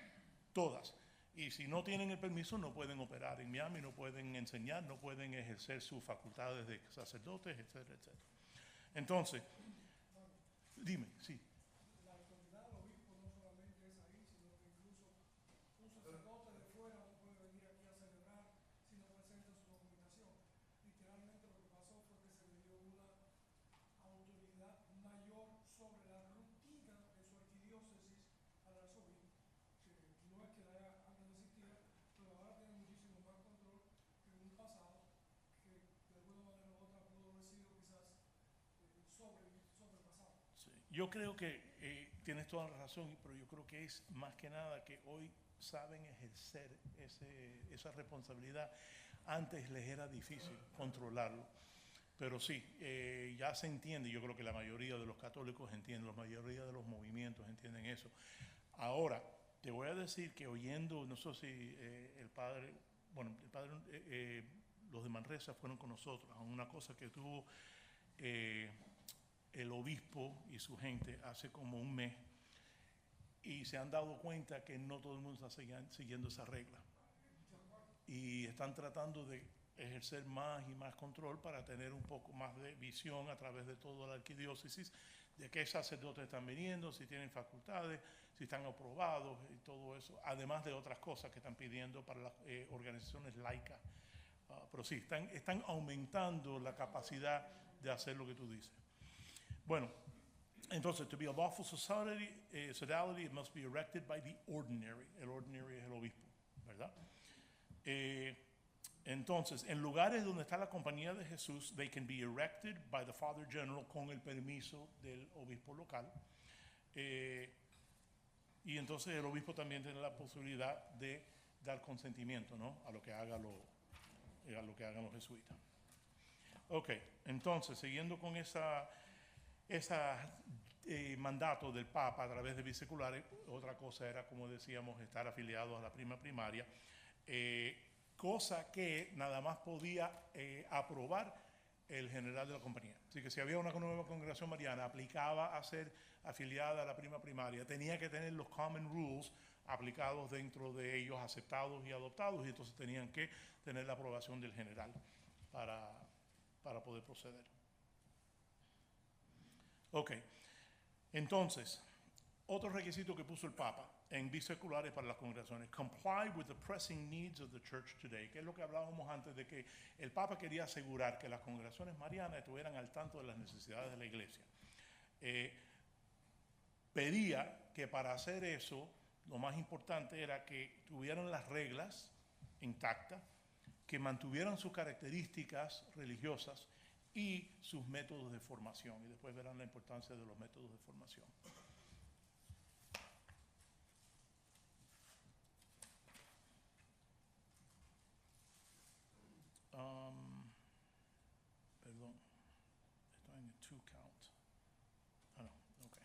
Todas. Y si no tienen el permiso no pueden operar en Miami, no pueden enseñar, no pueden ejercer sus facultades de sacerdotes, etcétera, etcétera. Entonces, dime, sí. Yo creo que tienes toda la razón, pero yo creo que es más que nada que hoy saben ejercer esa responsabilidad. Antes les era difícil controlarlo, pero sí, ya se entiende. Yo creo que la mayoría de los católicos entienden, la mayoría de los movimientos entienden eso. Ahora, te voy a decir que oyendo, no sé si los de Manresa fueron con nosotros a una cosa que tuvo el obispo y su gente hace como un mes, y se han dado cuenta que no todo el mundo está siguiendo esa regla y están tratando de ejercer más y más control para tener un poco más de visión a través de toda la arquidiócesis de qué sacerdotes están viniendo, si tienen facultades, si están aprobados y todo eso, además de otras cosas que están pidiendo para las organizaciones laicas. Pero sí, están aumentando la capacidad de hacer lo que tú dices. Bueno, entonces, to be a lawful society, sodality, it must be erected by the ordinary. El ordinary es el obispo, ¿verdad? Entonces, en lugares donde está la compañía de Jesús, they can be erected by the Father General con el permiso del obispo local. Y entonces el obispo también tiene la posibilidad de dar consentimiento, ¿no?, a lo que hagan los jesuitas. Ok, entonces, siguiendo con esa mandato del Papa a través de biseculares, otra cosa era, como decíamos, estar afiliados a la prima primaria, cosa que nada más podía aprobar el general de la compañía. Así que si había una nueva congregación mariana, aplicaba a ser afiliada a la prima primaria, tenía que tener los common rules aplicados dentro de ellos, aceptados y adoptados, y entonces tenían que tener la aprobación del general para poder proceder. Ok, entonces, otro requisito que puso el Papa en biseculares para las congregaciones: comply with the pressing needs of the church today, que es lo que hablábamos antes, de que el Papa quería asegurar que las congregaciones marianas estuvieran al tanto de las necesidades de la iglesia. Pedía que para hacer eso, lo más importante era que tuvieran las reglas intactas, que mantuvieran sus características religiosas y sus métodos de formación. Y después verán la importancia de los métodos de formación. Perdón, estoy en el 2 count. Ah, no, ok.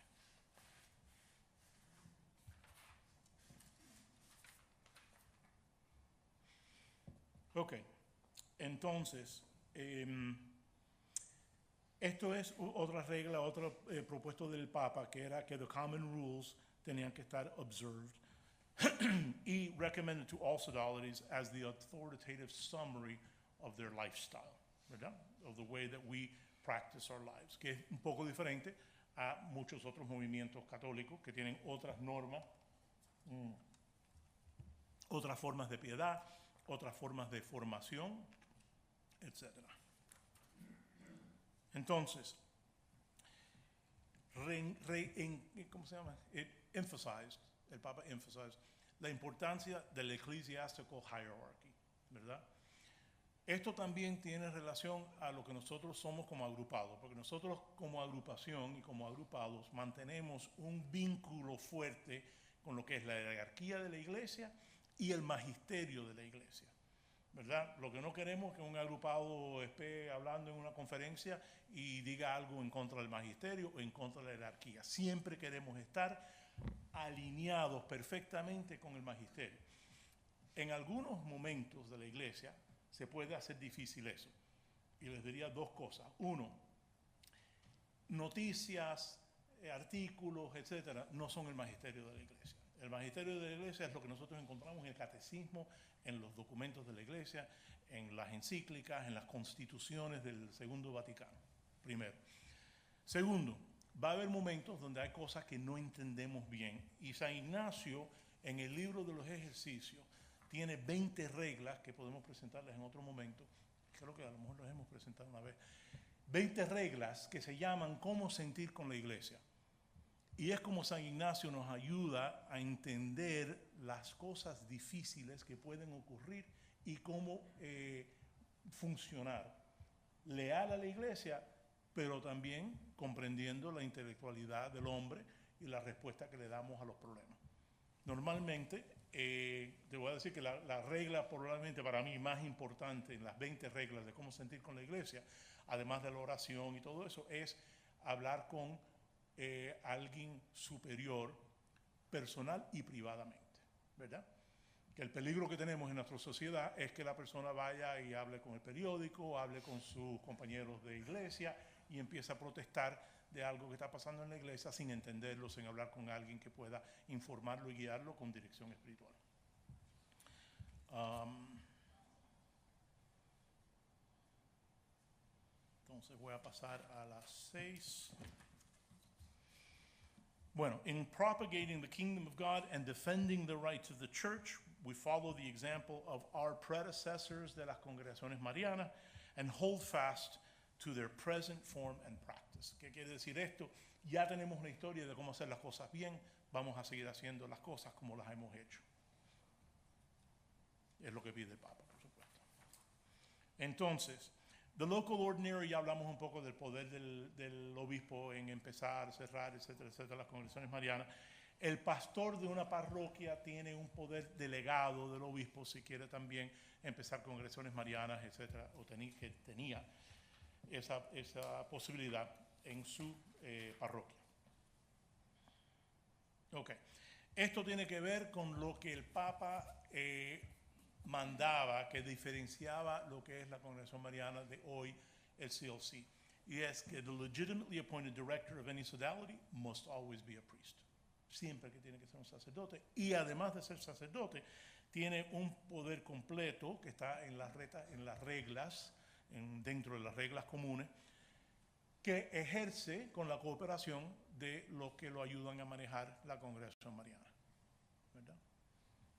Ok, entonces, esto es otra regla, otro propuesto del Papa, que era que the common rules tenían que estar observed y recommended to all sodalities as the authoritative summary of their lifestyle, ¿verdad? Of the way that we practice our lives, que es un poco diferente a muchos otros movimientos católicos que tienen otras normas, otras formas de piedad, otras formas de formación, etc. Entonces, ¿cómo se llama? El Papa emphasized la importancia del ecclesiastical hierarchy, ¿verdad? Esto también tiene relación a lo que nosotros somos como agrupados, porque nosotros como agrupación y como agrupados mantenemos un vínculo fuerte con lo que es la jerarquía de la iglesia y el magisterio de la iglesia, ¿verdad? Lo que no queremos es que un agrupado esté hablando en una conferencia y diga algo en contra del magisterio o en contra de la jerarquía. Siempre queremos estar alineados perfectamente con el magisterio. En algunos momentos de la iglesia se puede hacer difícil eso. Y les diría dos cosas. Uno, noticias, artículos, etcétera, no son el magisterio de la iglesia. El magisterio de la iglesia es lo que nosotros encontramos en el catecismo, en los documentos de la iglesia, en las encíclicas, en las constituciones del Segundo Vaticano, primero. Segundo, va a haber momentos donde hay cosas que no entendemos bien. Y San Ignacio, en el libro de los ejercicios, tiene 20 reglas que podemos presentarles en otro momento. Creo que a lo mejor las hemos presentado una vez. 20 reglas que se llaman cómo sentir con la iglesia. Y es como San Ignacio nos ayuda a entender las cosas difíciles que pueden ocurrir y cómo funcionar. Leal a la iglesia, pero también comprendiendo la intelectualidad del hombre y la respuesta que le damos a los problemas. Normalmente, te voy a decir que la regla probablemente para mí más importante en las 20 reglas de cómo sentir con la iglesia, además de la oración y todo eso, es hablar con alguien superior, personal y privadamente, ¿verdad? Que el peligro que tenemos en nuestra sociedad es que la persona vaya y hable con el periódico, hable con sus compañeros de iglesia y empiece a protestar de algo que está pasando en la iglesia sin entenderlo, sin hablar con alguien que pueda informarlo y guiarlo con dirección espiritual. Entonces voy a pasar a las 6. Bueno, in propagating the kingdom of God and defending the rights of the church, we follow the example of our predecessors de las congregaciones marianas and hold fast to their present form and practice. practice. ¿Qué quiere decir esto? Ya tenemos una historia de cómo hacer las cosas bien, vamos a seguir haciendo las cosas como las hemos hecho. Es lo que pide el Papa, por supuesto. Entonces, the local ordinary, ya hablamos un poco del poder del obispo en empezar, cerrar, etcétera, etcétera, las congregaciones marianas. El pastor de una parroquia tiene un poder delegado del obispo si quiere también empezar congregaciones marianas, etcétera, o que tenía esa posibilidad en su parroquia. Ok. Esto tiene que ver con lo que el Papa mandaba, que diferenciaba lo que es la congregación mariana de hoy, el CLC. Y es que the legitimately appointed director of any sodality must always be a priest. Siempre que tiene que ser un sacerdote. Y además de ser sacerdote, tiene un poder completo que está en las reglas, dentro de las reglas comunes, que ejerce con la cooperación de los que lo ayudan a manejar la congregación mariana, ¿verdad?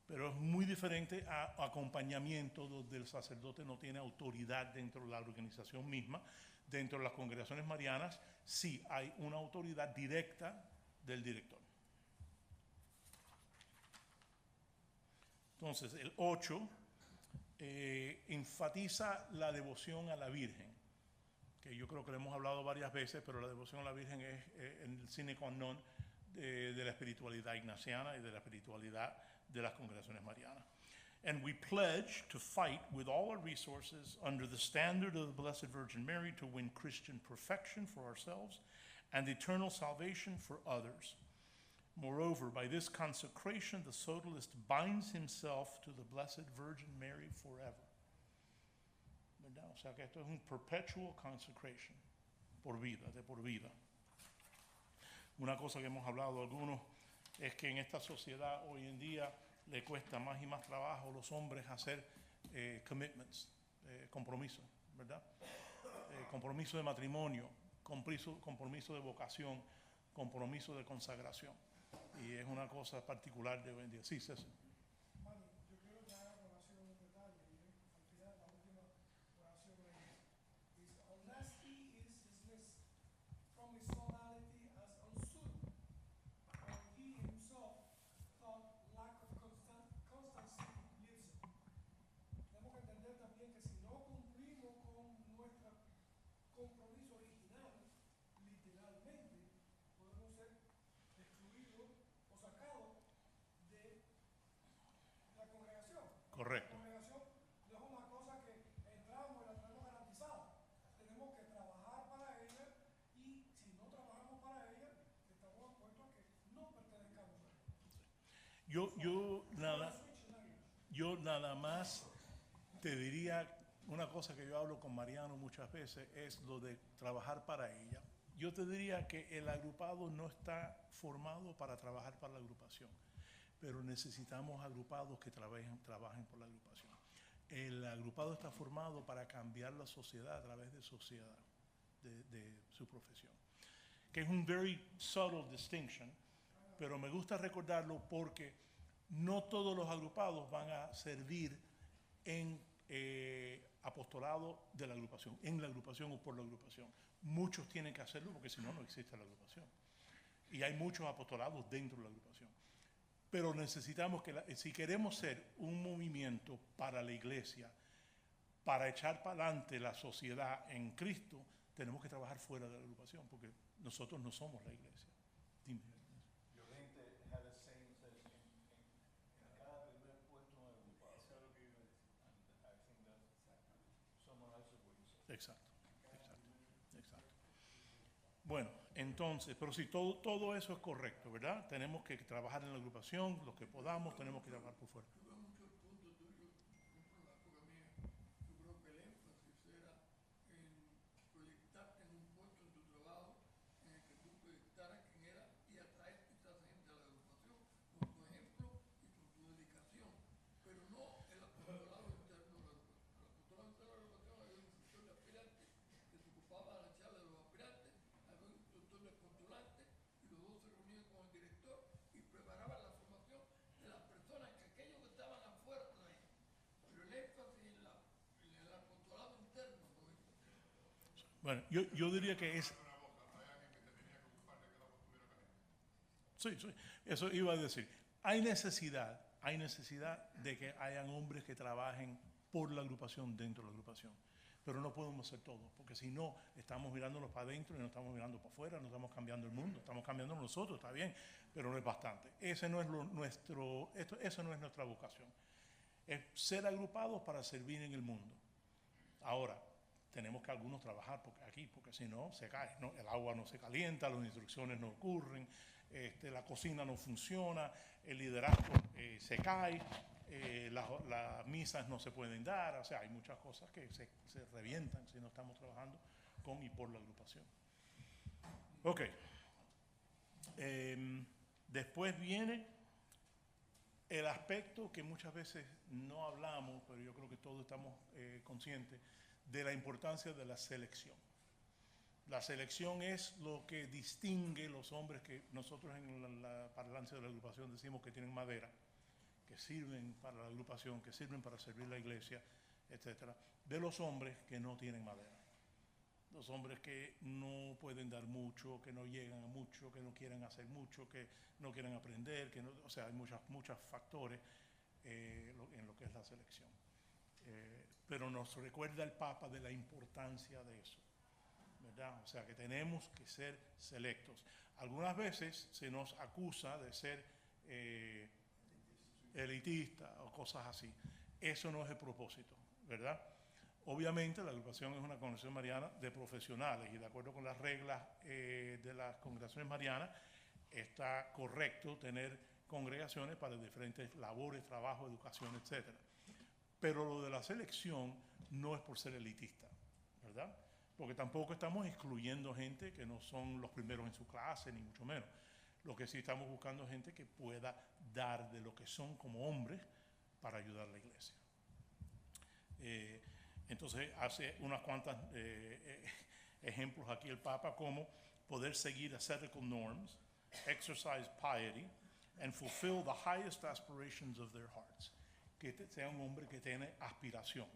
Pero es muy diferente a acompañamiento donde el sacerdote no tiene autoridad dentro de la organización misma. Dentro de las congregaciones marianas sí hay una autoridad directa del director. Entonces, el 8 enfatiza la devoción a la Virgen, que yo creo que lo hemos hablado varias veces, pero la devoción a la Virgen es el sine qua non de la espiritualidad ignaciana y de la espiritualidad de las congregaciones marianas. And we pledge to fight with all our resources under the standard of the Blessed Virgin Mary to win Christian perfection for ourselves and eternal salvation for others. Moreover, by this consecration, the sodalist binds himself to the Blessed Virgin Mary forever. ¿Verdad? O sea que esto es un perpetual consecration, por vida, de por vida. Una cosa que hemos hablado algunos es que en esta sociedad hoy en día le cuesta más y más trabajo a los hombres hacer commitments, compromisos, ¿verdad? Compromiso de matrimonio, compromiso de vocación, compromiso de consagración. Y es una cosa particular de hoy en día. Sí, César. Mani, yo quiero que haga oración en un detalle y al final la última oración es unless he is dismissed from his sodality as unsuitable, or he himself thought lack of constancy leaves him. Tenemos que entender también que si no cumplimos con nuestro compromiso original, literalmente, podemos ser excluidos o sacados de la congregación. Correcto. La congregación no es una cosa que entramos y la tenemos garantizada. Tenemos que trabajar para ella y si no trabajamos para ella, estamos expuestos a que no pertenezcamos a ella. Yo nada más te diría una cosa que yo hablo con Mariano muchas veces, es lo de trabajar para ella. Yo te diría que el agrupado no está formado para trabajar para la agrupación, pero necesitamos agrupados que trabajen por la agrupación. El agrupado está formado para cambiar la sociedad a través de sociedad, de su profesión, que es un very subtle distinction, pero me gusta recordarlo porque no todos los agrupados van a servir en apostolado de la agrupación, en la agrupación o por la agrupación. Muchos tienen que hacerlo porque si no, no existe la agrupación. Y hay muchos apostolados dentro de la agrupación. Pero necesitamos que, si queremos ser un movimiento para la iglesia, para echar para adelante la sociedad en Cristo, tenemos que trabajar fuera de la agrupación, porque nosotros no somos la iglesia. Dime. Llorente had a saying says en cada primer puesto en el agrupado. Eso es lo que iba a decir. And I think that summarizes what you said. Exacto. Bueno, entonces, pero sí, todo eso es correcto, ¿verdad? Tenemos que trabajar en la agrupación, los que podamos, tenemos que trabajar por fuera. Yo veo mucho el punto tuyo, por ejemplo, en la época mía, yo creo que el énfasis era en proyectarte en un puesto en tu trabajo en el que tú proyectaras quién era y atraer quizás gente a la agrupación con tu ejemplo y con tu dedicación, pero no el apostolado interno de la agrupación. El apostolado interno de la agrupación había un instructor de aspirantes que se ocupaba de la charla de los aspirantes, había un instructor de postulantes y los dos se reunían con el director y preparaban la formación de las personas que aquellos que estaban afuera traían. Pero el énfasis en el apostolado interno no es. Bueno, yo diría que es... Sí, sí, eso iba a decir. Hay necesidad de que hayan hombres que trabajen por la agrupación, dentro de la agrupación. Pero no podemos hacer todo, porque si no, estamos mirándonos para adentro y no estamos mirando para afuera, no estamos cambiando el mundo, estamos cambiando nosotros, está bien, pero no es bastante. Esa no es nuestra vocación. Es ser agrupados para servir en el mundo. Ahora, tenemos que algunos trabajar porque si no, se cae, ¿no? El agua no se calienta, las instrucciones no ocurren, la cocina no funciona, el liderazgo se cae, las misas no se pueden dar, o sea, hay muchas cosas que se revientan si no estamos trabajando con y por la agrupación. Ok. Después viene el aspecto que muchas veces no hablamos, pero yo creo que todos estamos conscientes de la importancia de la selección. La selección es lo que distingue los hombres que nosotros en la parlancia de la agrupación decimos que tienen madera, que sirven para la agrupación, que sirven para servir la iglesia, etcétera, de los hombres que no tienen madera. Los hombres que no pueden dar mucho, que no llegan a mucho, que no quieren hacer mucho, que no quieren aprender, o sea, hay muchos factores en lo que es la selección. Pero nos recuerda el Papa de la importancia de eso, ¿verdad? O sea, que tenemos que ser selectos. Algunas veces se nos acusa de ser elitista o cosas así. Eso no es el propósito, ¿verdad? Obviamente la agrupación es una congregación mariana de profesionales y de acuerdo con las reglas de las congregaciones marianas está correcto tener congregaciones para diferentes labores, trabajo, educación, etcétera. Pero lo de la selección no es por ser elitista, ¿verdad? Porque tampoco estamos excluyendo gente que no son los primeros en su clase, ni mucho menos. Lo que sí estamos buscando es gente que pueda dar de lo que son como hombres para ayudar a la iglesia. Entonces hace unas cuantas ejemplos aquí el Papa como poder seguir ascetical norms, exercise piety, and fulfill the highest aspirations of their hearts. Que sea un hombre que tiene aspiración,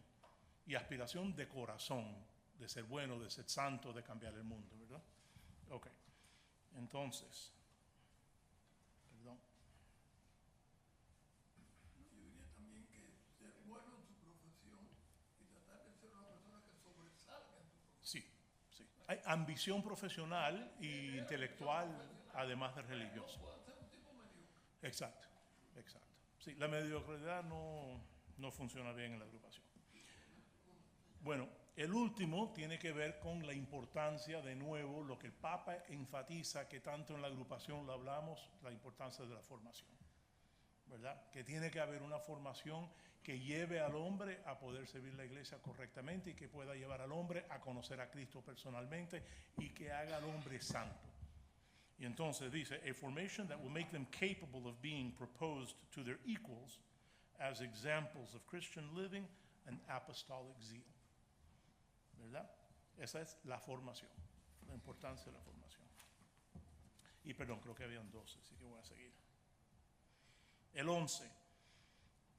y aspiración de corazón, de ser bueno, de ser santo, de cambiar el mundo, ¿verdad? Ok, entonces, perdón. Yo diría también que ser bueno en tu profesión y tratar de ser una persona que sobresalga en tu profesión. Sí, sí. Hay ambición profesional e intelectual, además de religiosa. No puede ser un tipo mediocre. Exacto, exacto. Sí, la mediocridad no funciona bien en la agrupación. Bueno, el último tiene que ver con la importancia, de nuevo, lo que el Papa enfatiza, que tanto en la agrupación lo hablamos, la importancia de la formación, ¿verdad? Que tiene que haber una formación que lleve al hombre a poder servir la iglesia correctamente y que pueda llevar al hombre a conocer a Cristo personalmente y que haga al hombre santo. Y entonces dice, a formation that will make them capable of being proposed to their equals as examples of Christian living and apostolic zeal. ¿Verdad? Esa es la formación, la importancia de la formación. Y perdón, creo que habían 12, así que voy a seguir. El 11,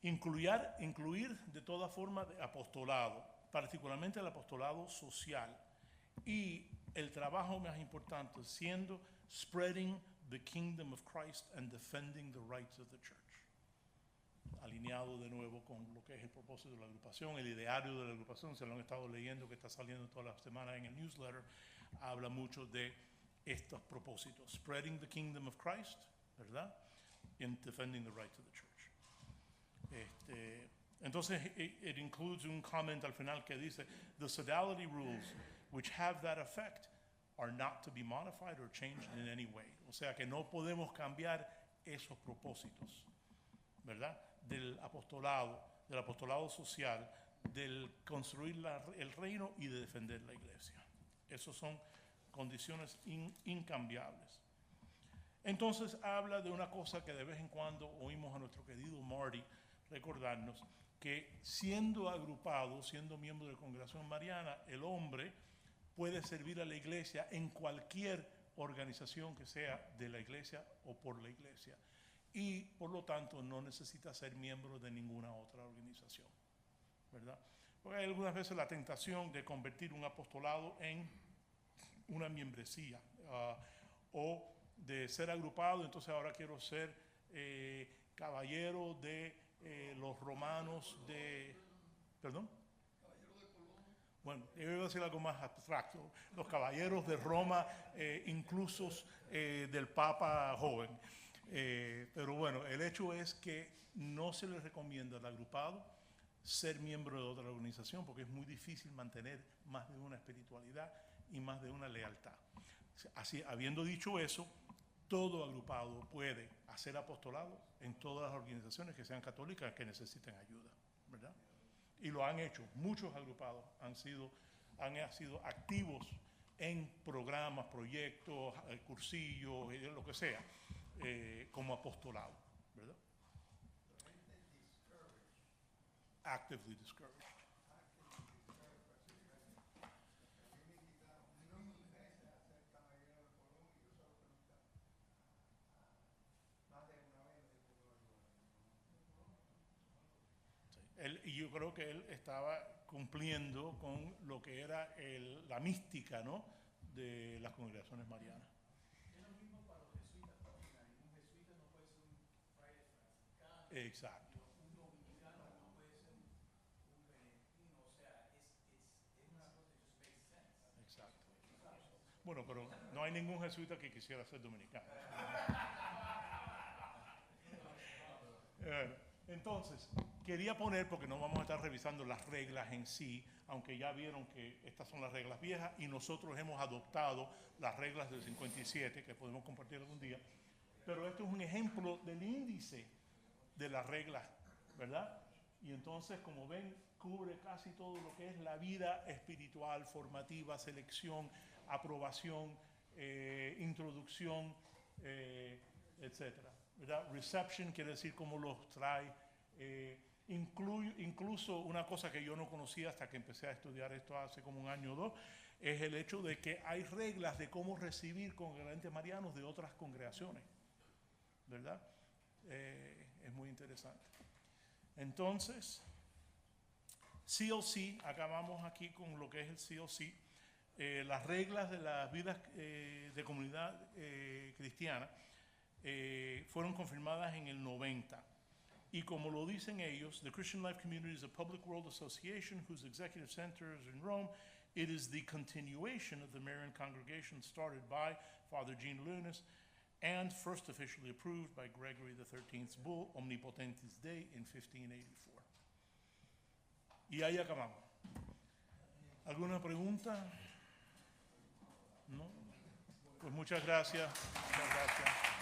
incluir de toda forma de apostolado, particularmente el apostolado social y el trabajo más importante siendo spreading the kingdom of Christ and defending the rights of the church. Alineado de nuevo con lo que es el propósito de la agrupación, el ideario de la agrupación, se lo han estado leyendo, que está saliendo todas las semanas en el newsletter, habla mucho de estos propósitos, spreading the kingdom of Christ, ¿verdad? And defending the rights of the church. Entonces, it includes un comment al final que dice, the sodality rules which have that effect are not to be modified or changed in any way. O sea que no podemos cambiar esos propósitos, ¿verdad? Del apostolado social, del construir el reino y de defender la iglesia. Esas son condiciones incambiables. Entonces habla de una cosa que de vez en cuando oímos a nuestro querido Marty recordarnos, que siendo agrupado, siendo miembro de la congregación mariana, el hombre puede servir a la iglesia en cualquier organización que sea de la iglesia o por la iglesia. Y por lo tanto no necesita ser miembro de ninguna otra organización, ¿verdad? Porque hay algunas veces la tentación de convertir un apostolado en una membresía o de ser agrupado, entonces ahora quiero ser caballero de los romanos de... ¿Perdón? Bueno, yo iba a decir algo más abstracto. Los caballeros de Roma, inclusos del Papa joven. Pero bueno, el hecho es que no se les recomienda al agrupado ser miembro de otra organización porque es muy difícil mantener más de una espiritualidad y más de una lealtad. Así, habiendo dicho eso, todo agrupado puede hacer apostolado en todas las organizaciones que sean católicas que necesiten ayuda, ¿verdad? Y lo han hecho. Muchos agrupados han sido activos en programas, proyectos, cursillos, lo que sea, como apostolado, ¿verdad? Actively discouraged. Y yo creo que él estaba cumpliendo con lo que era la mística, ¿no?, de las congregaciones marianas. Es lo mismo para los jesuitas también. Un jesuita no puede ser un fraile franciscano. Exacto. Un dominicano no puede ser un benedictino. O sea, es una cosa que just makes sense. Exacto. Bueno, pero no hay ningún jesuita que quisiera ser dominicano. Entonces, quería poner, porque no vamos a estar revisando las reglas en sí, aunque ya vieron que estas son las reglas viejas y nosotros hemos adoptado las reglas del 57, que podemos compartir algún día, pero esto es un ejemplo del índice de las reglas, ¿verdad? Y entonces, como ven, cubre casi todo lo que es la vida espiritual, formativa, selección, aprobación, introducción, etcétera, ¿verdad? Reception quiere decir cómo los trae. Incluso una cosa que yo no conocía hasta que empecé a estudiar esto hace como un año o dos, es el hecho de que hay reglas de cómo recibir congregantes marianos de otras congregaciones, ¿verdad? Es muy interesante. Entonces, CLC, acabamos aquí con lo que es el CLC, las reglas de las vidas de comunidad cristiana fueron confirmadas en el 90. Y como lo dicen ellos, the Christian Life Community is a public world association whose executive center is in Rome. It is the continuation of the Marian congregation started by Father Jean Lunas and first officially approved by Gregory XIII's bull Omnipotentis Dei in 1584. Y ahí acabamos. ¿Alguna pregunta? ¿No? Pues muchas gracias. Muchas gracias.